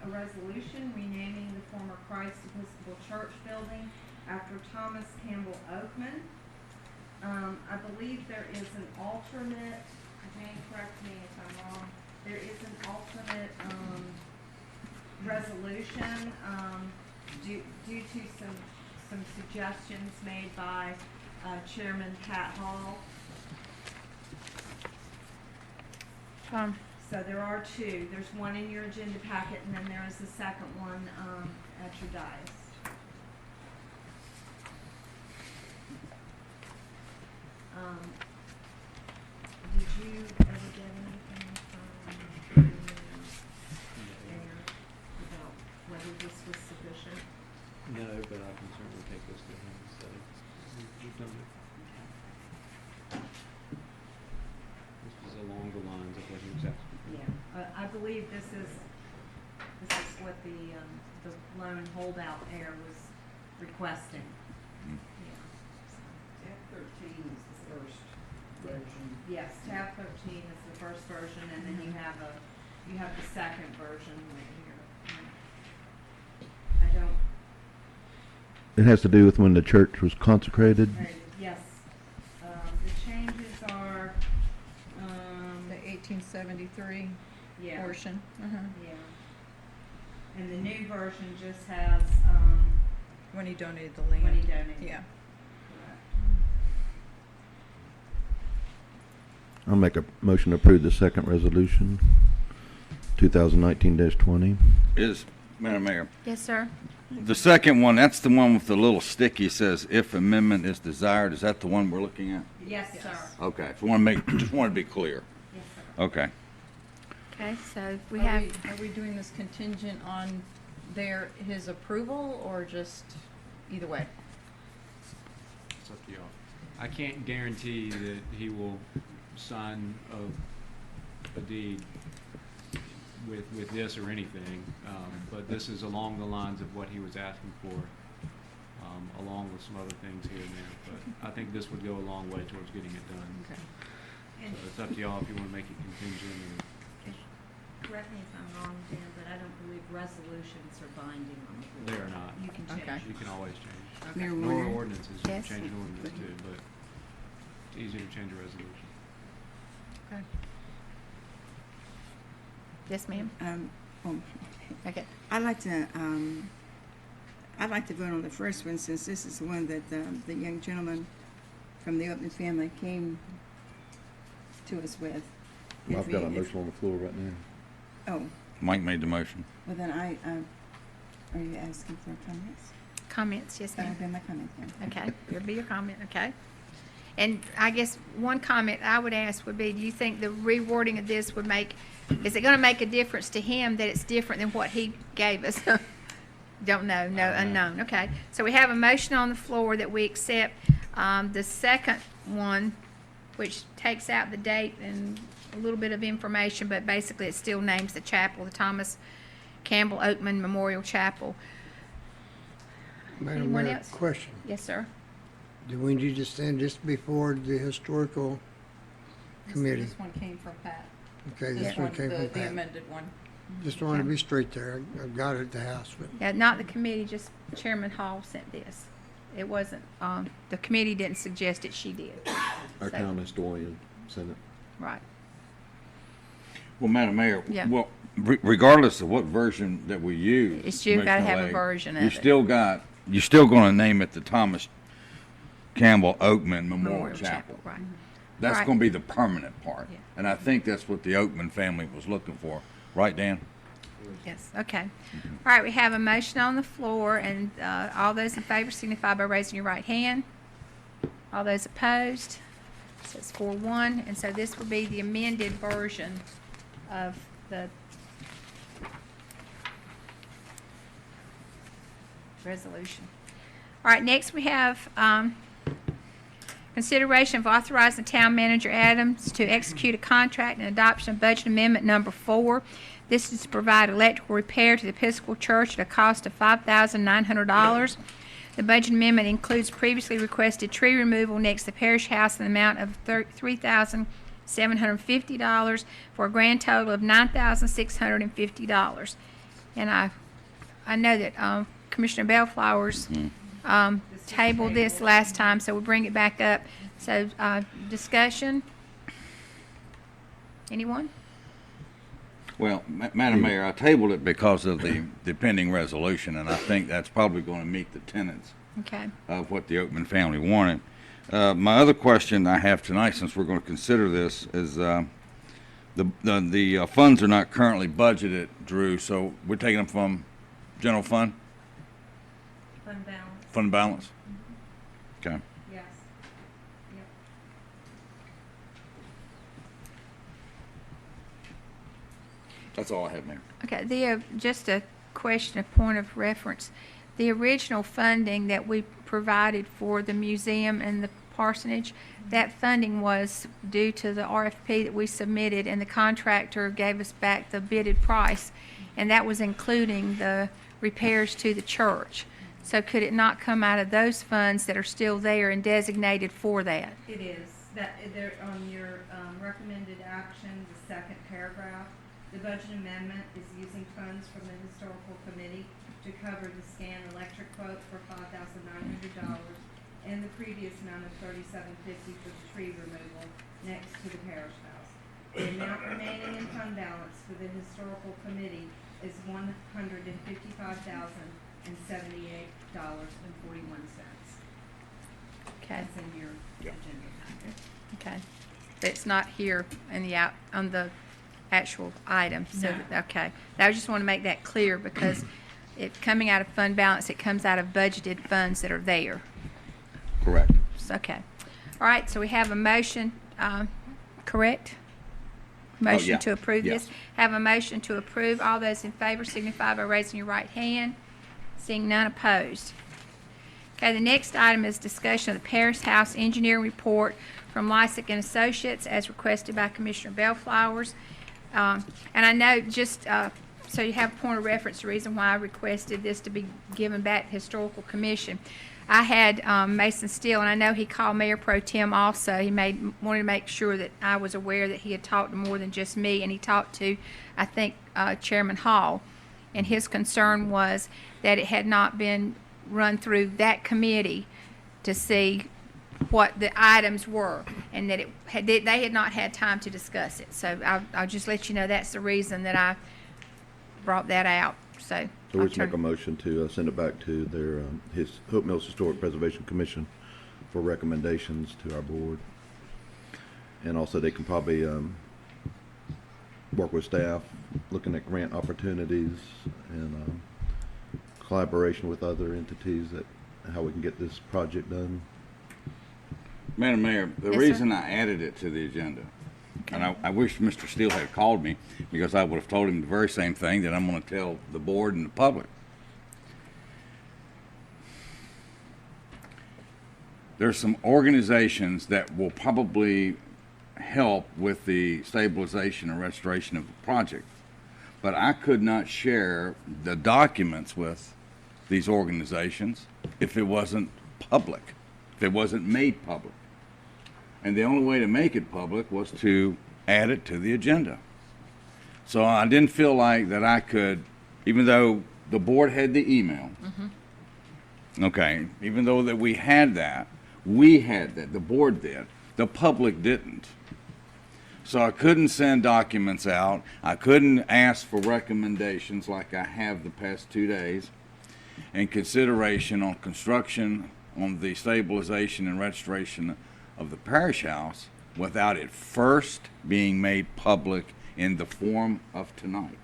S8: a resolution renaming the former Christ Episcopal Church building after Thomas Campbell Oakman. I believe there is an alternate, Jane, correct me if I'm wrong, there is an alternate, resolution, due to some suggestions made by, Chairman Pat Hall. So there are two. There's one in your agenda packet, and then there is the second one at your dais. Did you ever get anything from Mayor about whether this was sufficient?
S12: No, but I can certainly take this to him and say, we've done it. This was along the lines of what he was asking for.
S8: Yeah, I believe this is what the lone holdout heir was requesting. Yeah.
S13: Tab 13 is the first version.
S8: Yes, tab 13 is the first version, and then you have the second version right here. I don't.
S5: It has to do with when the church was consecrated.
S8: Yes, the changes are.
S2: The 1873
S8: Yeah.
S2: portion.
S8: Yeah. And the new version just has
S2: When he donated the land.
S8: when he donated.
S2: Yeah.
S8: Correct.
S5: I'll make a motion to approve the second resolution, 2019-20.
S10: Is, Madam Mayor,
S1: Yes, sir.
S10: the second one, that's the one with the little sticky says if amendment is desired. Is that the one we're looking at?
S8: Yes, sir.
S10: Okay, just want to be clear.
S8: Yes, sir.
S10: Okay.
S1: Okay, so we
S2: Are
S1: have,
S2: are we doing this contingent on his approval or just either way?
S12: It's up to y'all. I can't guarantee that he will sign a deed with this or anything, but this is along the lines of what he was asking for, along with some other things here and there. But I think this would go a long way towards getting it done.
S2: Okay.
S8: And
S12: So it's up to y'all if you want to make it contingent or just,
S7: Correct me if I'm wrong, Dan, but I don't believe resolutions are binding on the board.
S12: they are not.
S8: you can change.
S2: Okay.
S12: You can always change.
S6: Mayor
S12: Nor
S6: Warner?
S12: ordinances, you can
S1: Yes.
S12: change an ordinance too, but it's easier to change a resolution.
S2: Okay.
S1: yes, ma'am.
S6: Oh,
S1: Okay.
S6: I'd like to vote on the first one since this is the one that the young gentleman from the Upton family came to us with.
S5: I've
S6: If
S5: got a
S6: we- if-
S5: motion on the floor right now.
S6: Oh,
S10: Mike made the motion.
S6: well then are you asking for comments?
S1: Comments, yes,
S6: That'll
S1: ma'am.
S6: be my comment then.
S1: Okay, there'll be your comment, okay? And I guess one comment I would ask would be, do you think the rewording of this would is it gonna make a difference to him that it's different than what he gave us? Don't know, no, unknown, okay. So we have a motion on the floor that we accept, the second one, which takes out the date and a little bit of information, but basically it still names the chapel, the Thomas Campbell Oakman Memorial Chapel.
S11: Madam
S1: Anyone
S11: Mayor,
S1: else?
S11: question.
S1: Yes, sir?
S11: Do we need to send this before the historical committee?
S2: This one came from Pat.
S11: Okay, this one came from
S2: The
S11: Pat.
S2: amended one.
S11: Just wanted to be straight there. I've got it at the house, but
S1: Yeah, not the committee, just Chairman Hall sent this. It wasn't, the committee didn't suggest it, she did.
S5: Our
S1: So-
S5: town historian sent it.
S1: Right.
S10: Well, Madam Mayor,
S1: Yeah.
S10: well, regardless of what version that we use.
S1: It's still gotta
S10: Commissioner
S1: have a
S10: Legg,
S1: version of
S10: you
S1: it.
S10: you're still gonna name it the Thomas Campbell Oakman Memorial Chapel.
S1: Right.
S10: That's
S1: Right.
S10: gonna be the permanent part.
S1: Yeah.
S10: And I think that's what the Oakman family was looking for. Right, Dan?
S1: Yes, okay. All right, we have a motion on the floor, and all those in favor signify by raising your right hand. All those opposed? So it's 4-1, and so this will be the amended version of the resolution. All right, next we have consideration of authorizing town manager Adams to execute a contract and adoption of budget amendment number 4. This is to provide electrical repair to the Episcopal Church at a cost of $5,900. The budget amendment includes previously requested tree removal next to the parish house in the amount of $3,750 for a grand total of $9,650. And I know that Commissioner Bellflower's tabled this last time, so we'll bring it back up. So, discussion? Anyone?
S10: Well, Madam Mayor, I tabled it because of the pending resolution, and I think that's probably going to meet the tenets
S1: Okay.
S10: of what the Oakman family wanted. My other question I have tonight, since we're going to consider this, is The funds are not currently budgeted, Drew, so we're taking them from general fund,
S8: Fund balance,
S10: fund balance? Okay.
S8: yes. Yep.
S10: That's all I have, Mayor.
S1: Okay, just a question, a point of reference. The original funding that we provided for the museum and the parsonage, that funding was due to the RFP that we submitted, and the contractor gave us back the bidded price, and that was including the repairs to the church. So could it not come out of those funds that are still there and designated for that?
S8: It is, that, there, on your, recommended action, the second paragraph, the budget amendment is using funds from the historical committee to cover the scan electric quote for $5,900 and the previous amount of $37.50 for the tree removal next to the parish house. The amount remaining in fund balance for the historical committee is $155,078.41.
S1: Okay,
S8: That's in your agenda packet.
S1: okay. But it's not here in the on the actual item, so,
S8: No.
S1: okay. I just want to make that clear, because it coming out of fund balance, it comes out of budgeted funds that are there.
S10: Correct.
S1: So, okay. All right, so we have a motion, correct? Motion
S10: yeah.
S1: to approve
S10: Yes.
S1: this. Have a motion to approve. All those in favor signify by raising your right hand. Seeing none opposed. Okay, the next item is discussion of the Parish House Engineering Report from Lysick and Associates as requested by Commissioner Bellflowers. And I know, just so you have a point of reference, the reason why I requested this to be given back to Historical Commission. I had Mason Steele, and I know he called Mayor Pro Tem also. He wanted to make sure that I was aware that he had talked to more than just me, and he talked to, I think, Chairman Hall. And his concern was that it had not been run through that committee to see what the items were, and that they had not had time to discuss it. So I'll just let you know that's the reason that I brought that out. So
S5: So
S1: I'll
S5: we just make a motion to send it back to their, Hope Mills Historic Preservation Commission for recommendations to our board. And also they can probably, work with staff, looking at grant opportunities and, collaboration with other entities that, how we can get this project done.
S10: Madam Mayor, the
S1: Yes, sir.
S10: reason I added it to the agenda, and I wish Mr. Steele had called me, because I would have told him the very same thing that I'm going to tell the board and the public. There's some organizations that will probably help with the stabilization and restoration of the project, but I could not share the documents with these organizations if it wasn't public, if it wasn't made public. And the only way to make it public was to add it to the agenda. So I didn't feel like that I could, even though the board had the email, okay, even though that we had that, the board did, the public didn't. So I couldn't send documents out. I couldn't ask for recommendations like I have the past 2 days, and consideration on construction, on the stabilization and restoration of the parish house without it first being made public in the form of tonight.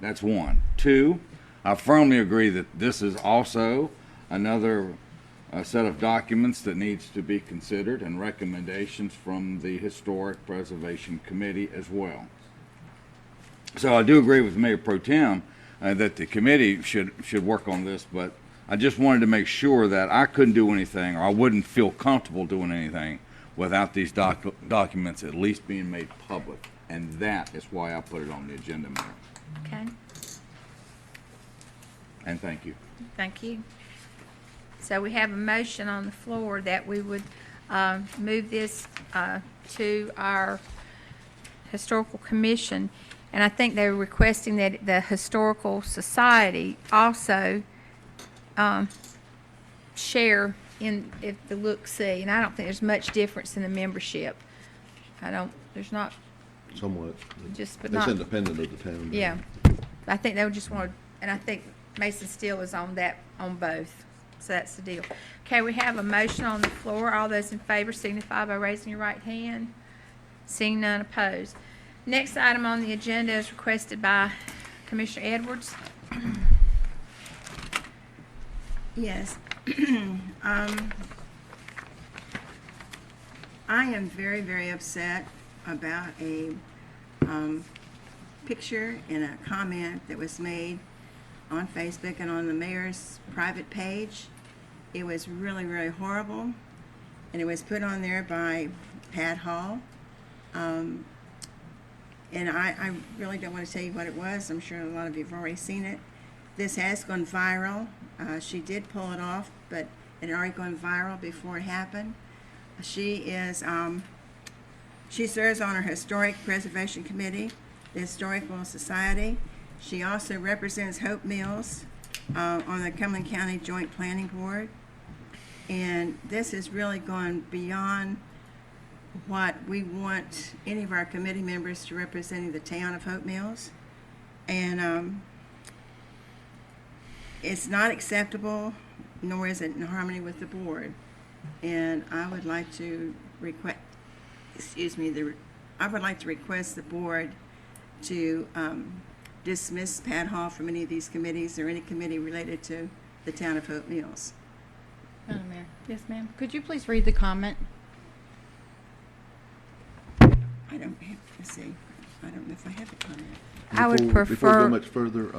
S10: That's one. Two, I firmly agree that this is also another set of documents that needs to be considered, and recommendations from the Historic Preservation Committee as well. So I do agree with Mayor Pro Tem that the committee should work on this, but I just wanted to make sure that I couldn't do anything, or I wouldn't feel comfortable doing anything without these documents at least being made public. And that is why I put it on the agenda, Mayor.
S1: Okay,
S10: And thank you.
S1: thank you. So we have a motion on the floor that we would move this to our Historical Commission. And I think they were requesting that the Historical Society also share in if the look-see. And I don't think there's much difference in the membership. There's not,
S5: Somewhat.
S1: just, but
S5: It's
S1: not.
S5: independent of the town.
S1: Yeah, I think they would just want, and I think Mason Steele is on that, on both, so that's the deal. Okay, we have a motion on the floor. All those in favor signify by raising your right hand. Seeing none opposed. Next item on the agenda is requested by Commissioner Edwards.
S6: Yes. I am very, very upset about a picture and a comment that was made on Facebook and on the mayor's private page. It was really, really horrible, and it was put on there by Pat Hall. And I really don't want to tell you what it was. I'm sure a lot of you have already seen it. This has gone viral. She did pull it off, but it had already gone viral before it happened. She serves on our Historic Preservation Committee, the Historical Society. She also represents Hope Mills on the Cumberland County Joint Planning Board. And this has really gone beyond what we want any of our committee members to representing the town of Hope Mills. And it's not acceptable, nor is it in harmony with the board. And I would like to request, I would like to request the board to dismiss Pat Hall from any of these committees or any committee related to the town of Hope Mills.
S2: Madam Mayor,
S1: Yes, ma'am.
S2: could you please read the comment?
S6: I don't have, let's see, I don't know if I have a comment.
S1: I would
S5: Before we
S1: prefer,
S5: go much further,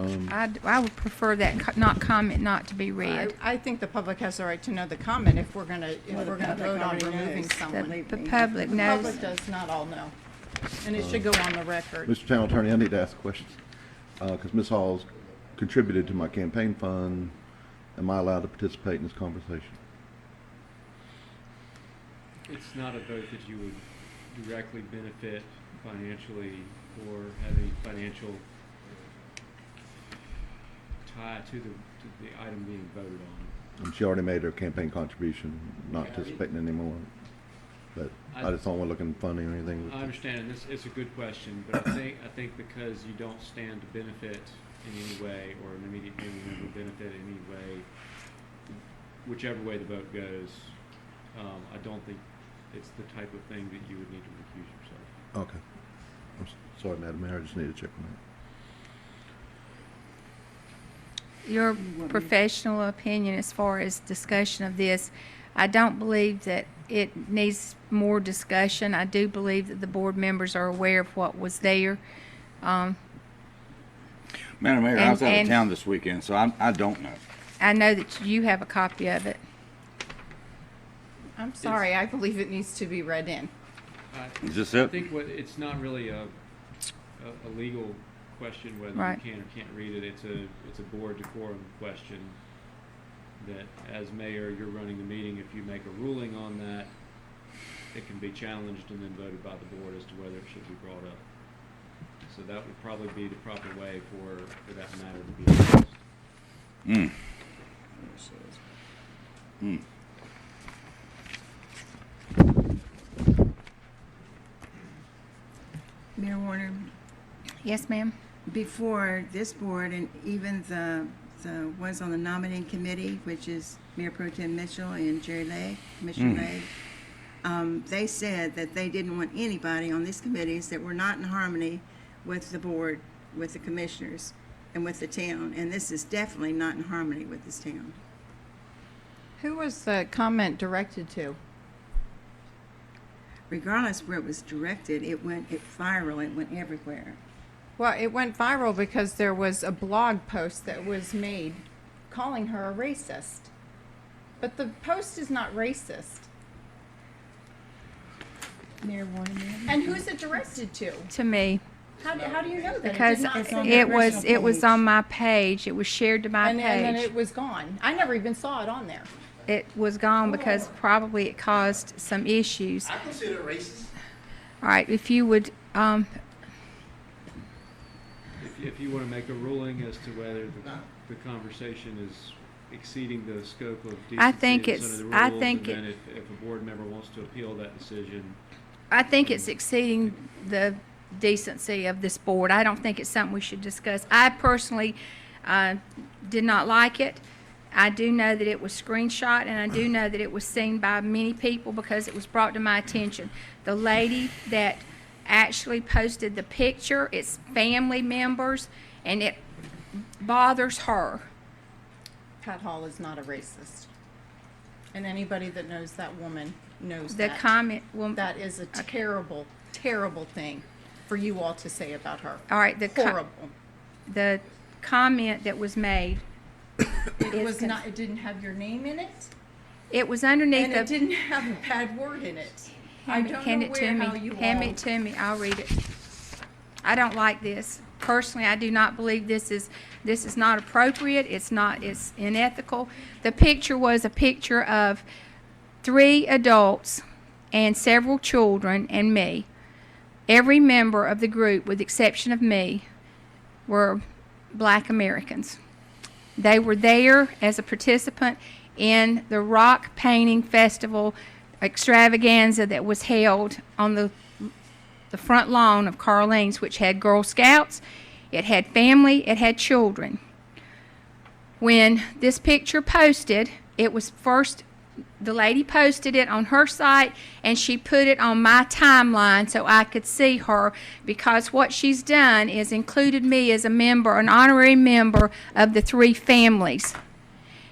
S1: I would prefer that comment not to be read.
S2: I think the public has the right to know the comment if we're gonna vote on removing someone.
S1: The public
S2: The
S1: knows.
S2: public does not all know, and it should go on the record.
S5: Mr. Town Attorney, I need to ask a question. Because Ms. Hall's contributed to my campaign fund. Am I allowed to participate in this conversation?
S12: It's not a vote that you would directly benefit financially or have any financial tie to the item being voted on.
S5: She already made her campaign contribution, not participating anymore. But I just don't want to look funny or anything.
S12: I understand, and it's a good question, but I think because you don't stand to benefit in any way, or an immediate family member benefit in any way, whichever way the vote goes, I don't think it's the type of thing that you would need to recuse yourself.
S5: Okay. Sorry, Madam Mayor, I just need to check on that.
S1: Your professional opinion as far as discussion of this, I don't believe that it needs more discussion. I do believe that the board members are aware of what was there.
S10: Madam Mayor, I was out
S1: And-
S10: of town this weekend, so I don't know.
S1: I know that you have a copy of it.
S2: I'm sorry, I believe it needs to be read in.
S10: Is this
S12: I
S10: it?
S12: think it's not really a legal question whether
S1: Right.
S12: you can or can't read it. It's a board decorum question that as mayor, you're running the meeting. If you make a ruling on that, it can be challenged and then voted by the board as to whether it should be brought up. So that would probably be the proper way for that matter to be addressed.
S10: Mm. Mm.
S6: Mayor Warner,
S1: Yes, ma'am.
S6: before this board and even the ones on the nominating committee, which is Mayor Pro Tem Mitchell and Jerry Legg, Commissioner Legg, they said that they didn't want anybody on these committees that were not in harmony with the board, with the commissioners, and with the town. And this is definitely not in harmony with this town.
S2: Who was the comment directed to?
S6: Regardless where it was directed, it went viral, it went everywhere.
S2: Well, it went viral because there was a blog post that was made calling her a racist. But the post is not racist.
S6: Mayor Warner, ma'am?
S2: And who's it directed to?
S1: To me,
S2: How do you know that?
S1: because
S2: it did not
S1: it was on my page. It was shared to my
S2: and then
S1: page.
S2: it was gone. I never even saw it on there.
S1: It was gone because probably it caused some issues.
S14: I consider it racist.
S1: All right, if you would,
S12: If you want to make a ruling as to whether the conversation is exceeding the scope of decency
S1: I think
S12: and
S1: it's-
S12: some of the
S1: I
S12: rules,
S1: think
S12: and then if a board member wants to appeal that decision,
S1: I think it's exceeding the decency of this board. I don't think it's something we should discuss. I personally did not like it. I do know that it was screenshot, and I do know that it was seen by many people because it was brought to my attention. The lady that actually posted the picture. It's family members, and it bothers her.
S2: Pat Hall is not a racist. And anybody that knows that woman knows
S1: The
S2: that.
S1: comment will.
S2: That is a terrible, terrible thing for you all to say about her.
S1: All right,
S2: Horrible.
S1: the comment that was made.
S2: It was not, it didn't have your name in it,
S1: It was underneath
S2: and
S1: the.
S2: it didn't have a bad word in it. I don't
S1: Hand
S2: know
S1: it to
S2: where,
S1: me.
S2: how you
S1: Hand
S2: all.
S1: it to me. I'll read it. I don't like this. Personally, I do not believe this is not appropriate. It's unethical. The picture was a picture of 3 adults and several children and me. Every member of the group, with the exception of me, were Black Americans. They were there as a participant in the rock painting festival extravaganza that was held on the front lawn of Carlene's, which had Girl Scouts, it had family, it had children. When this picture posted, it was first, the lady posted it on her site, and she put it on my timeline so I could see her, because what she's done is included me as a member, an honorary member of the 3 families.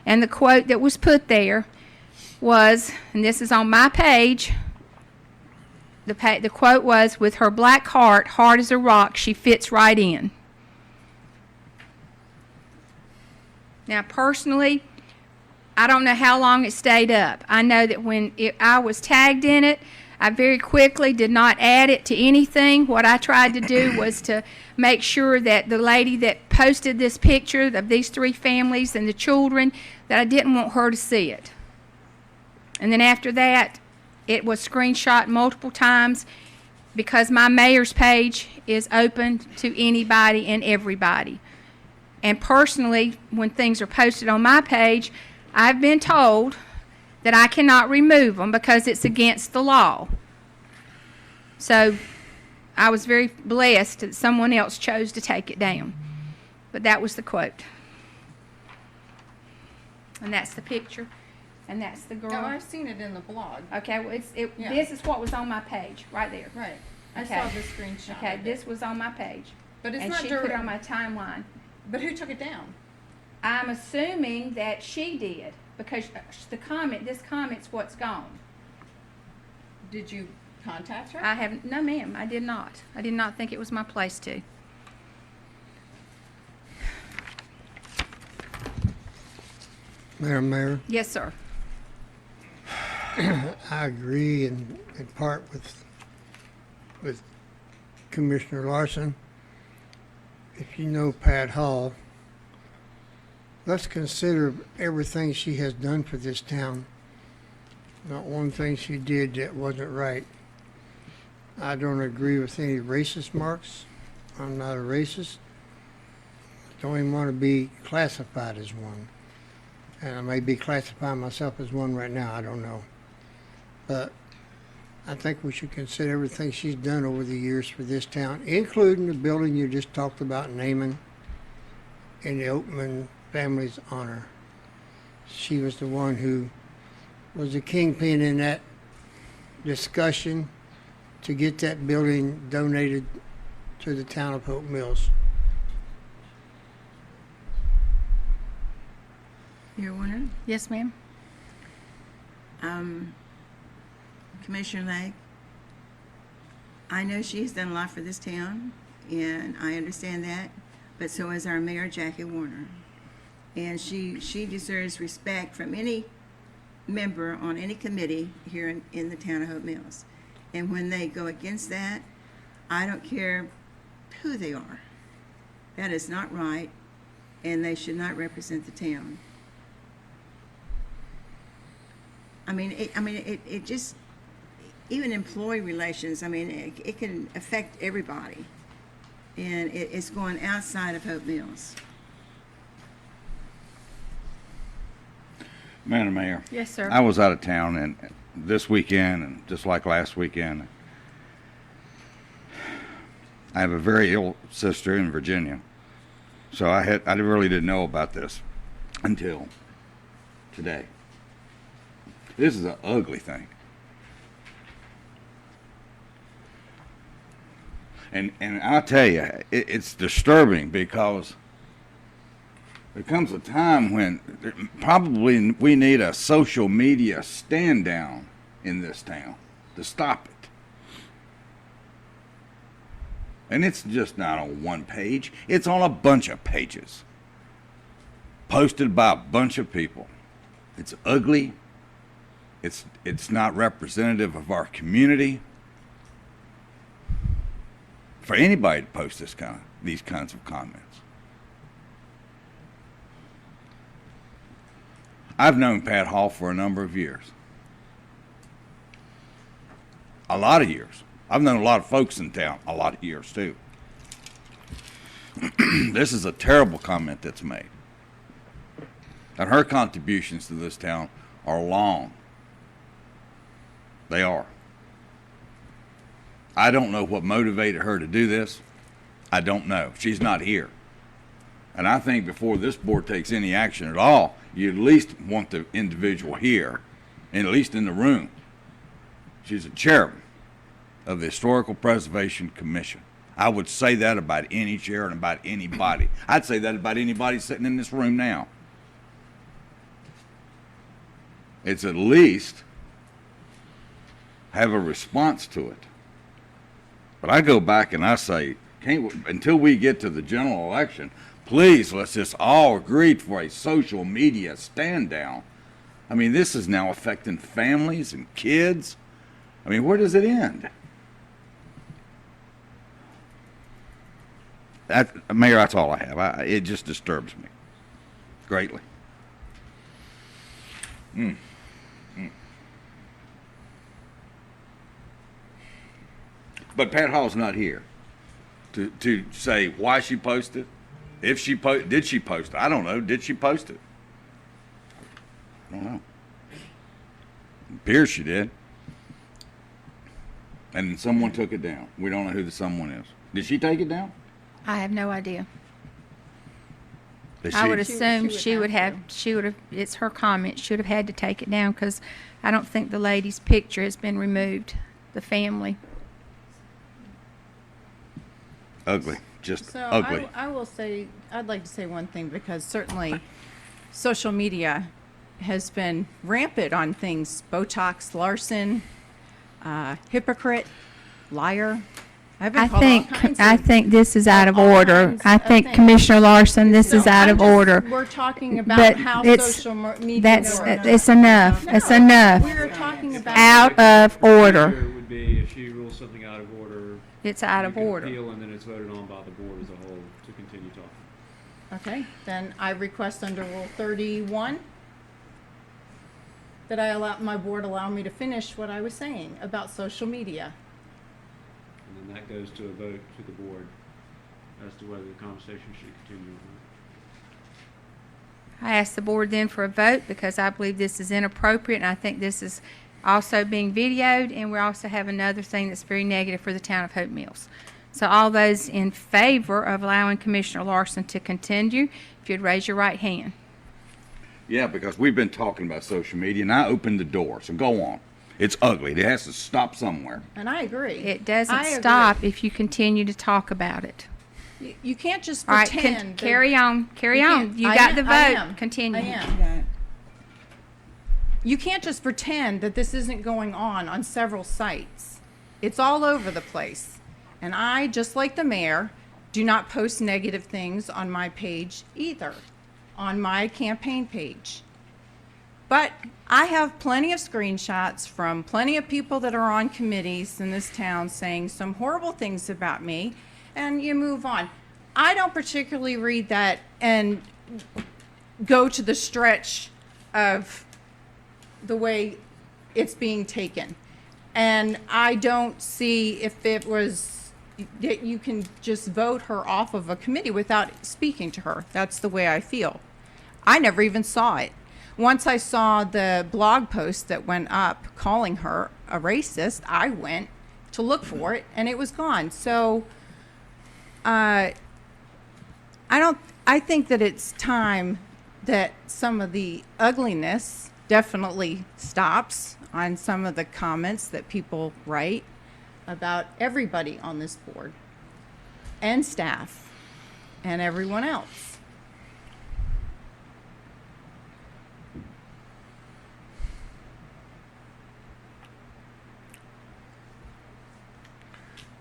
S1: And the quote that was put there was, and this is on my page, the quote was, "With her black heart, hard as a rock, she fits right in." Now, personally, I don't know how long it stayed up. I know that when I was tagged in it, I very quickly did not add it to anything. What I tried to do was to make sure that the lady that posted this picture of these 3 families and the children, that I didn't want her to see it. And then after that, it was screenshot multiple times, because my mayor's page is open to anybody and everybody. And personally, when things are posted on my page, I've been told that I cannot remove them because it's against the law. So I was very blessed that someone else chose to take it down. But that was the quote. And that's the picture. And that's the girl.
S2: Oh, I've seen it in the blog.
S1: Okay, well,
S2: Yeah.
S1: this is what was on my page, right there.
S2: Right. I
S1: Okay.
S2: saw the screenshot.
S1: Okay,
S2: of it.
S1: this was on my page.
S2: But it's
S1: And
S2: not
S1: she put it
S2: direct.
S1: on my timeline.
S2: But who took it down?
S1: I'm assuming that she did, because this comment's what's gone.
S2: Did you contact her?
S1: I haven't, no ma'am, I did not. I did not think it was my place to.
S11: Madam Mayor,
S1: Yes, sir.
S11: I agree in part with Commissioner Larson. If you know Pat Hall, let's consider everything she has done for this town. Not one thing she did that wasn't right. I don't agree with any racist marks. I'm not a racist. Don't even want to be classified as one. And I may be classifying myself as one right now, I don't know. But I think we should consider everything she's done over the years for this town, including the building you just talked about naming in the Oatman family's honor. She was the one who was the kingpin in that discussion to get that building donated to the town of Hope Mills.
S6: Your Honor,
S1: Yes, ma'am.
S6: Commissioner Legg, I know she's done a lot for this town, and I understand that, but so has our mayor, Jackie Warner. And she deserves respect from any member on any committee here in the town of Hope Mills. And when they go against that, I don't care who they are. That is not right, and they should not represent the town. It just, even employee relations, it can affect everybody. And it's going outside of Hope Mills.
S10: Madam Mayor.
S1: Yes, sir.
S10: I was out of town and this weekend, and just like last weekend, I have a very ill sister in Virginia. So I really didn't know about this until today. This is an ugly thing. And I'll tell you, it's disturbing because there comes a time when probably we need a social media stand down in this town to stop it. And it's just not on one page. It's on a bunch of pages posted by a bunch of people. It's ugly. It's not representative of our community. For anybody to post these kinds of comments. I've known Pat Hall for a number of years. A lot of years. I've known a lot of folks in town a lot of years too. This is a terrible comment that's made. And her contributions to this town are long. They are. I don't know what motivated her to do this. I don't know. She's not here. And I think before this board takes any action at all, you at least want the individual here, and at least in the room. She's a chairman of the Historical Preservation Commission. I would say that about any chair and about anybody. I'd say that about anybody sitting in this room now. It's at least have a response to it. But I go back and I say, until we get to the general election, please let's just all agree for a social media stand down. I mean, this is now affecting families and kids. I mean, where does it end? Mayor, that's all I have. It just disturbs me greatly. But Pat Hall's not here to say why she posted. If she did she post it? I don't know. Did she post it? I don't know. It appears she did. And someone took it down. We don't know who the someone is. Did she take it down?
S1: I have no idea.
S10: Did
S1: I would
S10: she-
S1: assume
S2: she
S1: she
S2: would
S1: would
S2: have
S1: have, it's her comment, should have had to take it down because I don't think the lady's picture has been removed, the family.
S10: Ugly. Just
S2: So
S10: ugly.
S2: I will say, I'd like to say one thing because certainly social media has been rampant on things. Botox, Larson, hypocrite, liar. I've been called all kinds
S1: I
S2: of-
S1: think this is out of
S2: all
S1: order.
S2: kinds
S1: I
S2: of
S1: think
S2: things.
S1: Commissioner Larson, this is
S2: No,
S1: out of order.
S2: We're talking about
S1: But
S2: how
S1: it's,
S2: social media
S1: that's,
S2: works.
S1: it's enough. It's enough.
S2: We're talking about
S1: Out of order.
S12: It would be if she rules something out of order.
S1: It's out
S12: you
S1: of
S12: can
S1: order.
S12: appeal and then it's voted on by the board as a whole to continue talking.
S2: Okay, then I request under Rule 31 that my board allow me to finish what I was saying about social media.
S12: And then that goes to a vote to the board as to whether the conversation should continue or not.
S1: I ask the board then for a vote because I believe this is inappropriate and I think this is also being videoed and we also have another thing that's very negative for the town of Hope Mills. So all those in favor of allowing Commissioner Larson to continue, if you'd raise your right hand.
S10: Yeah, because we've been talking about social media and I opened the door. So go on. It's ugly. It has to stop somewhere.
S2: And I agree.
S1: It doesn't
S2: I agree.
S1: stop if you continue to talk about it.
S2: You can't just
S1: All right,
S2: pretend. that-
S1: carry on, carry
S2: You
S1: on.
S2: can't-
S1: You
S2: I
S1: got
S2: am-
S1: the
S2: I
S1: vote.
S2: am.
S1: Continue.
S2: I am.
S6: Okay.
S2: You can't just pretend that this isn't going on several sites. It's all over the place. And I, just like the mayor, do not post negative things on my page either, on my campaign page. But I have plenty of screenshots from plenty of people that are on committees in this town saying some horrible things about me, and you move on. I don't particularly read that and go to the stretch of the way it's being taken. And I don't see if it was that you can just vote her off of a committee without speaking to her. That's the way I feel. I never even saw it. Once I saw the blog post that went up calling her a racist, I went to look for it and it was gone. So I think that it's time that some of the ugliness definitely stops on some of the comments that people write about everybody on this board. and staff and everyone else.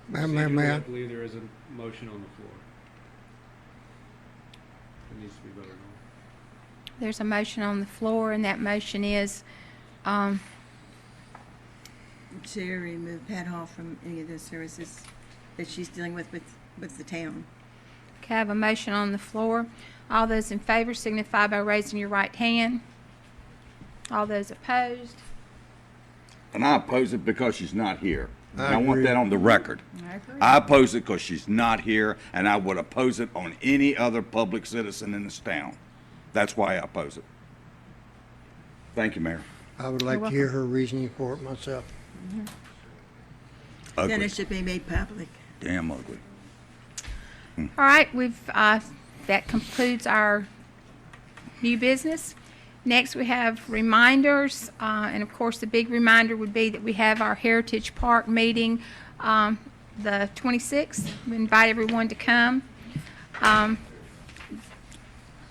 S11: Mayor,
S12: I believe there is a motion on the floor. It needs to be voted on.
S1: There's a motion on the floor, and that motion is,
S6: To remove Pat Hall from any of those services that she's dealing with the town.
S1: okay, I have a motion on the floor. All those in favor signify by raising your right hand. All those opposed?
S10: And I oppose it because she's not here. And
S11: I
S10: I want
S11: agree.
S10: that on the record.
S2: I agree.
S10: I oppose it because she's not here, and I would oppose it on any other public citizen in this town. That's why I oppose it. Thank you, Mayor.
S11: I would like to hear her reasoning for it myself.
S6: Then
S10: Ugly.
S6: it should be made public.
S10: Damn ugly.
S1: All right, that concludes our new business. Next, we have reminders, and of course, the big reminder would be that we have our Heritage Park meeting, the 26th. We invite everyone to come.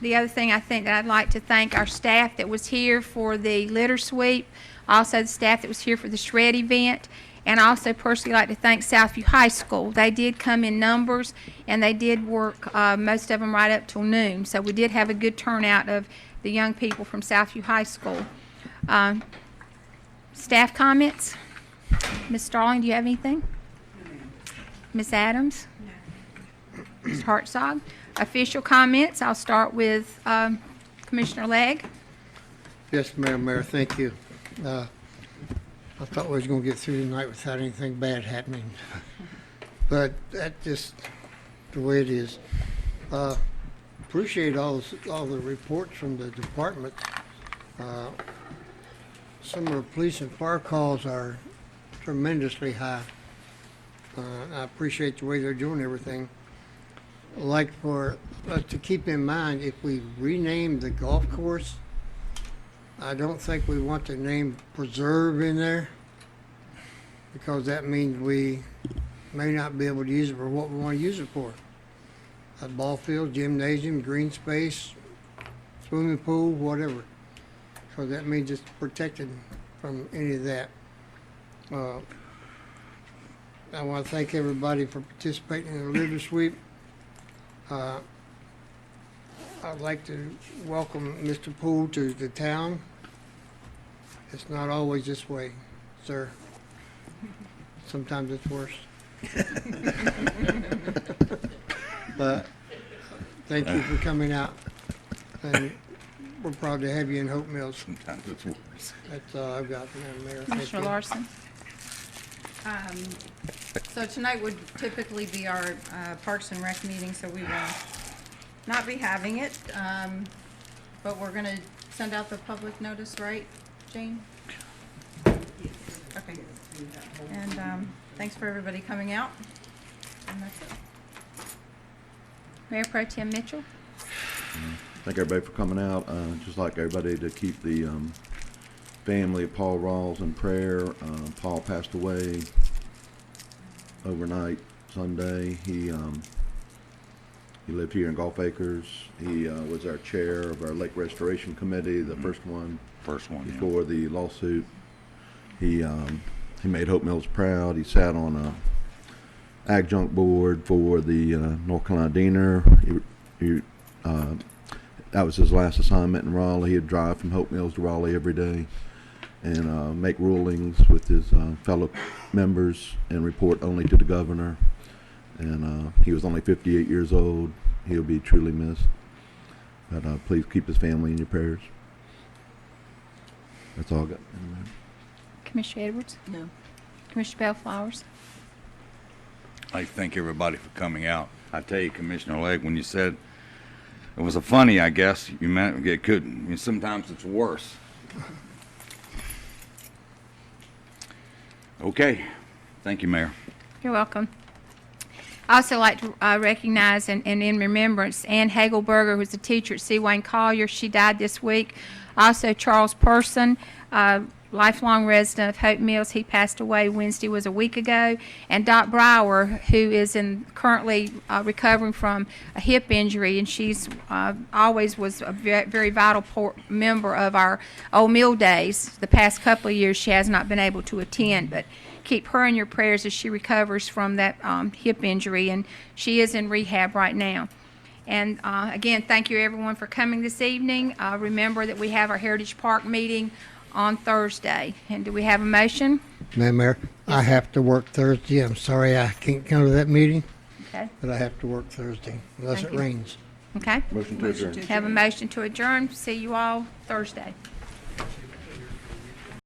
S1: The other thing I think that I'd like to thank our staff that was here for the litter sweep, also the staff that was here for the shred event, and I also personally like to thank Southview High School. They did come in numbers, and they did work, most of them right up till noon. So we did have a good turnout of the young people from Southview High School. Staff comments? Ms. Starling, do you have anything? Ms. Adams? No. Ms. Hartzog? Official comments, I'll start with Commissioner Legg.
S11: Yes, Mayor, thank you. I thought we was gonna get through tonight without anything bad happening. But that's just the way it is. Appreciate all the reports from the department. Some of the police and fire calls are tremendously high. I appreciate the way they're doing everything. I'd like for us to keep in mind, if we rename the golf course, I don't think we want the name Preserve in there, because that means we may not be able to use it for what we want to use it for. A ball field, gymnasium, green space, swimming pool, whatever. So that means it's protected from any of that. I want to thank everybody for participating in the litter sweep. I'd like to welcome Mr. Poole to the town. It's not always this way, sir. Sometimes it's worse. But thank you for coming out, and we're proud to have you in Hope Mills.
S10: Sometimes it's worse.
S11: That's all I've got, Madam Mayor. Thank
S1: Commissioner
S11: you.
S1: Larson?
S2: So tonight would typically be our Parks and Rec meeting, so we will not be having it. But we're gonna send out the public notice, right, Jane? Okay. And thanks for everybody coming out. And that's it.
S1: Mayor Pro Tem Mitchell?
S5: Thank everybody for coming out. Just like everybody to keep the family of Paul Rawls in prayer. Paul passed away overnight Sunday. He lived here in Gulf Acres. He was our chair of our Lake Restoration Committee, the first one before the lawsuit. He made Hope Mills proud. He sat on a adjunct board for the North Carolina Diener. That was his last assignment in Raleigh. He'd drive from Hope Mills to Raleigh every day and make rulings with his fellow members and report only to the governor. And he was only 58 years old. He'll be truly missed. But please keep his family in your prayers. That's all I got.
S1: Commissioner Edwards?
S6: No.
S1: Commissioner Bellflowers?
S10: I thank everybody for coming out. I tell you, Commissioner Legg, when you said it was a funny, I guess, you meant it could. I mean, sometimes it's worse. Okay. Thank you, Mayor.
S1: You're welcome. I also like to recognize and in remembrance Ann Hagelberger, who's a teacher at C. Wayne Collier. She died this week. Also, Charles Person lifelong resident of Hope Mills. He passed away Wednesday, was a week ago. And Dot Brower, who is currently recovering from a hip injury, and she's always was a very vital member of our Old Mill Days. The past couple of years, she has not been able to attend, but keep her in your prayers as she recovers from that hip injury, and she is in rehab right now. And again, thank you everyone for coming this evening. Remember that we have our Heritage Park meeting on Thursday. And do we have a motion?
S11: Madam Mayor, I have to work Thursday. I'm sorry I can't come to that meeting,
S1: Okay.
S11: but I have to work Thursday unless
S1: Thank
S11: it
S1: you.
S11: rains.
S1: Okay.
S5: Motion to adjourn.
S1: Have a motion to adjourn. See you all Thursday.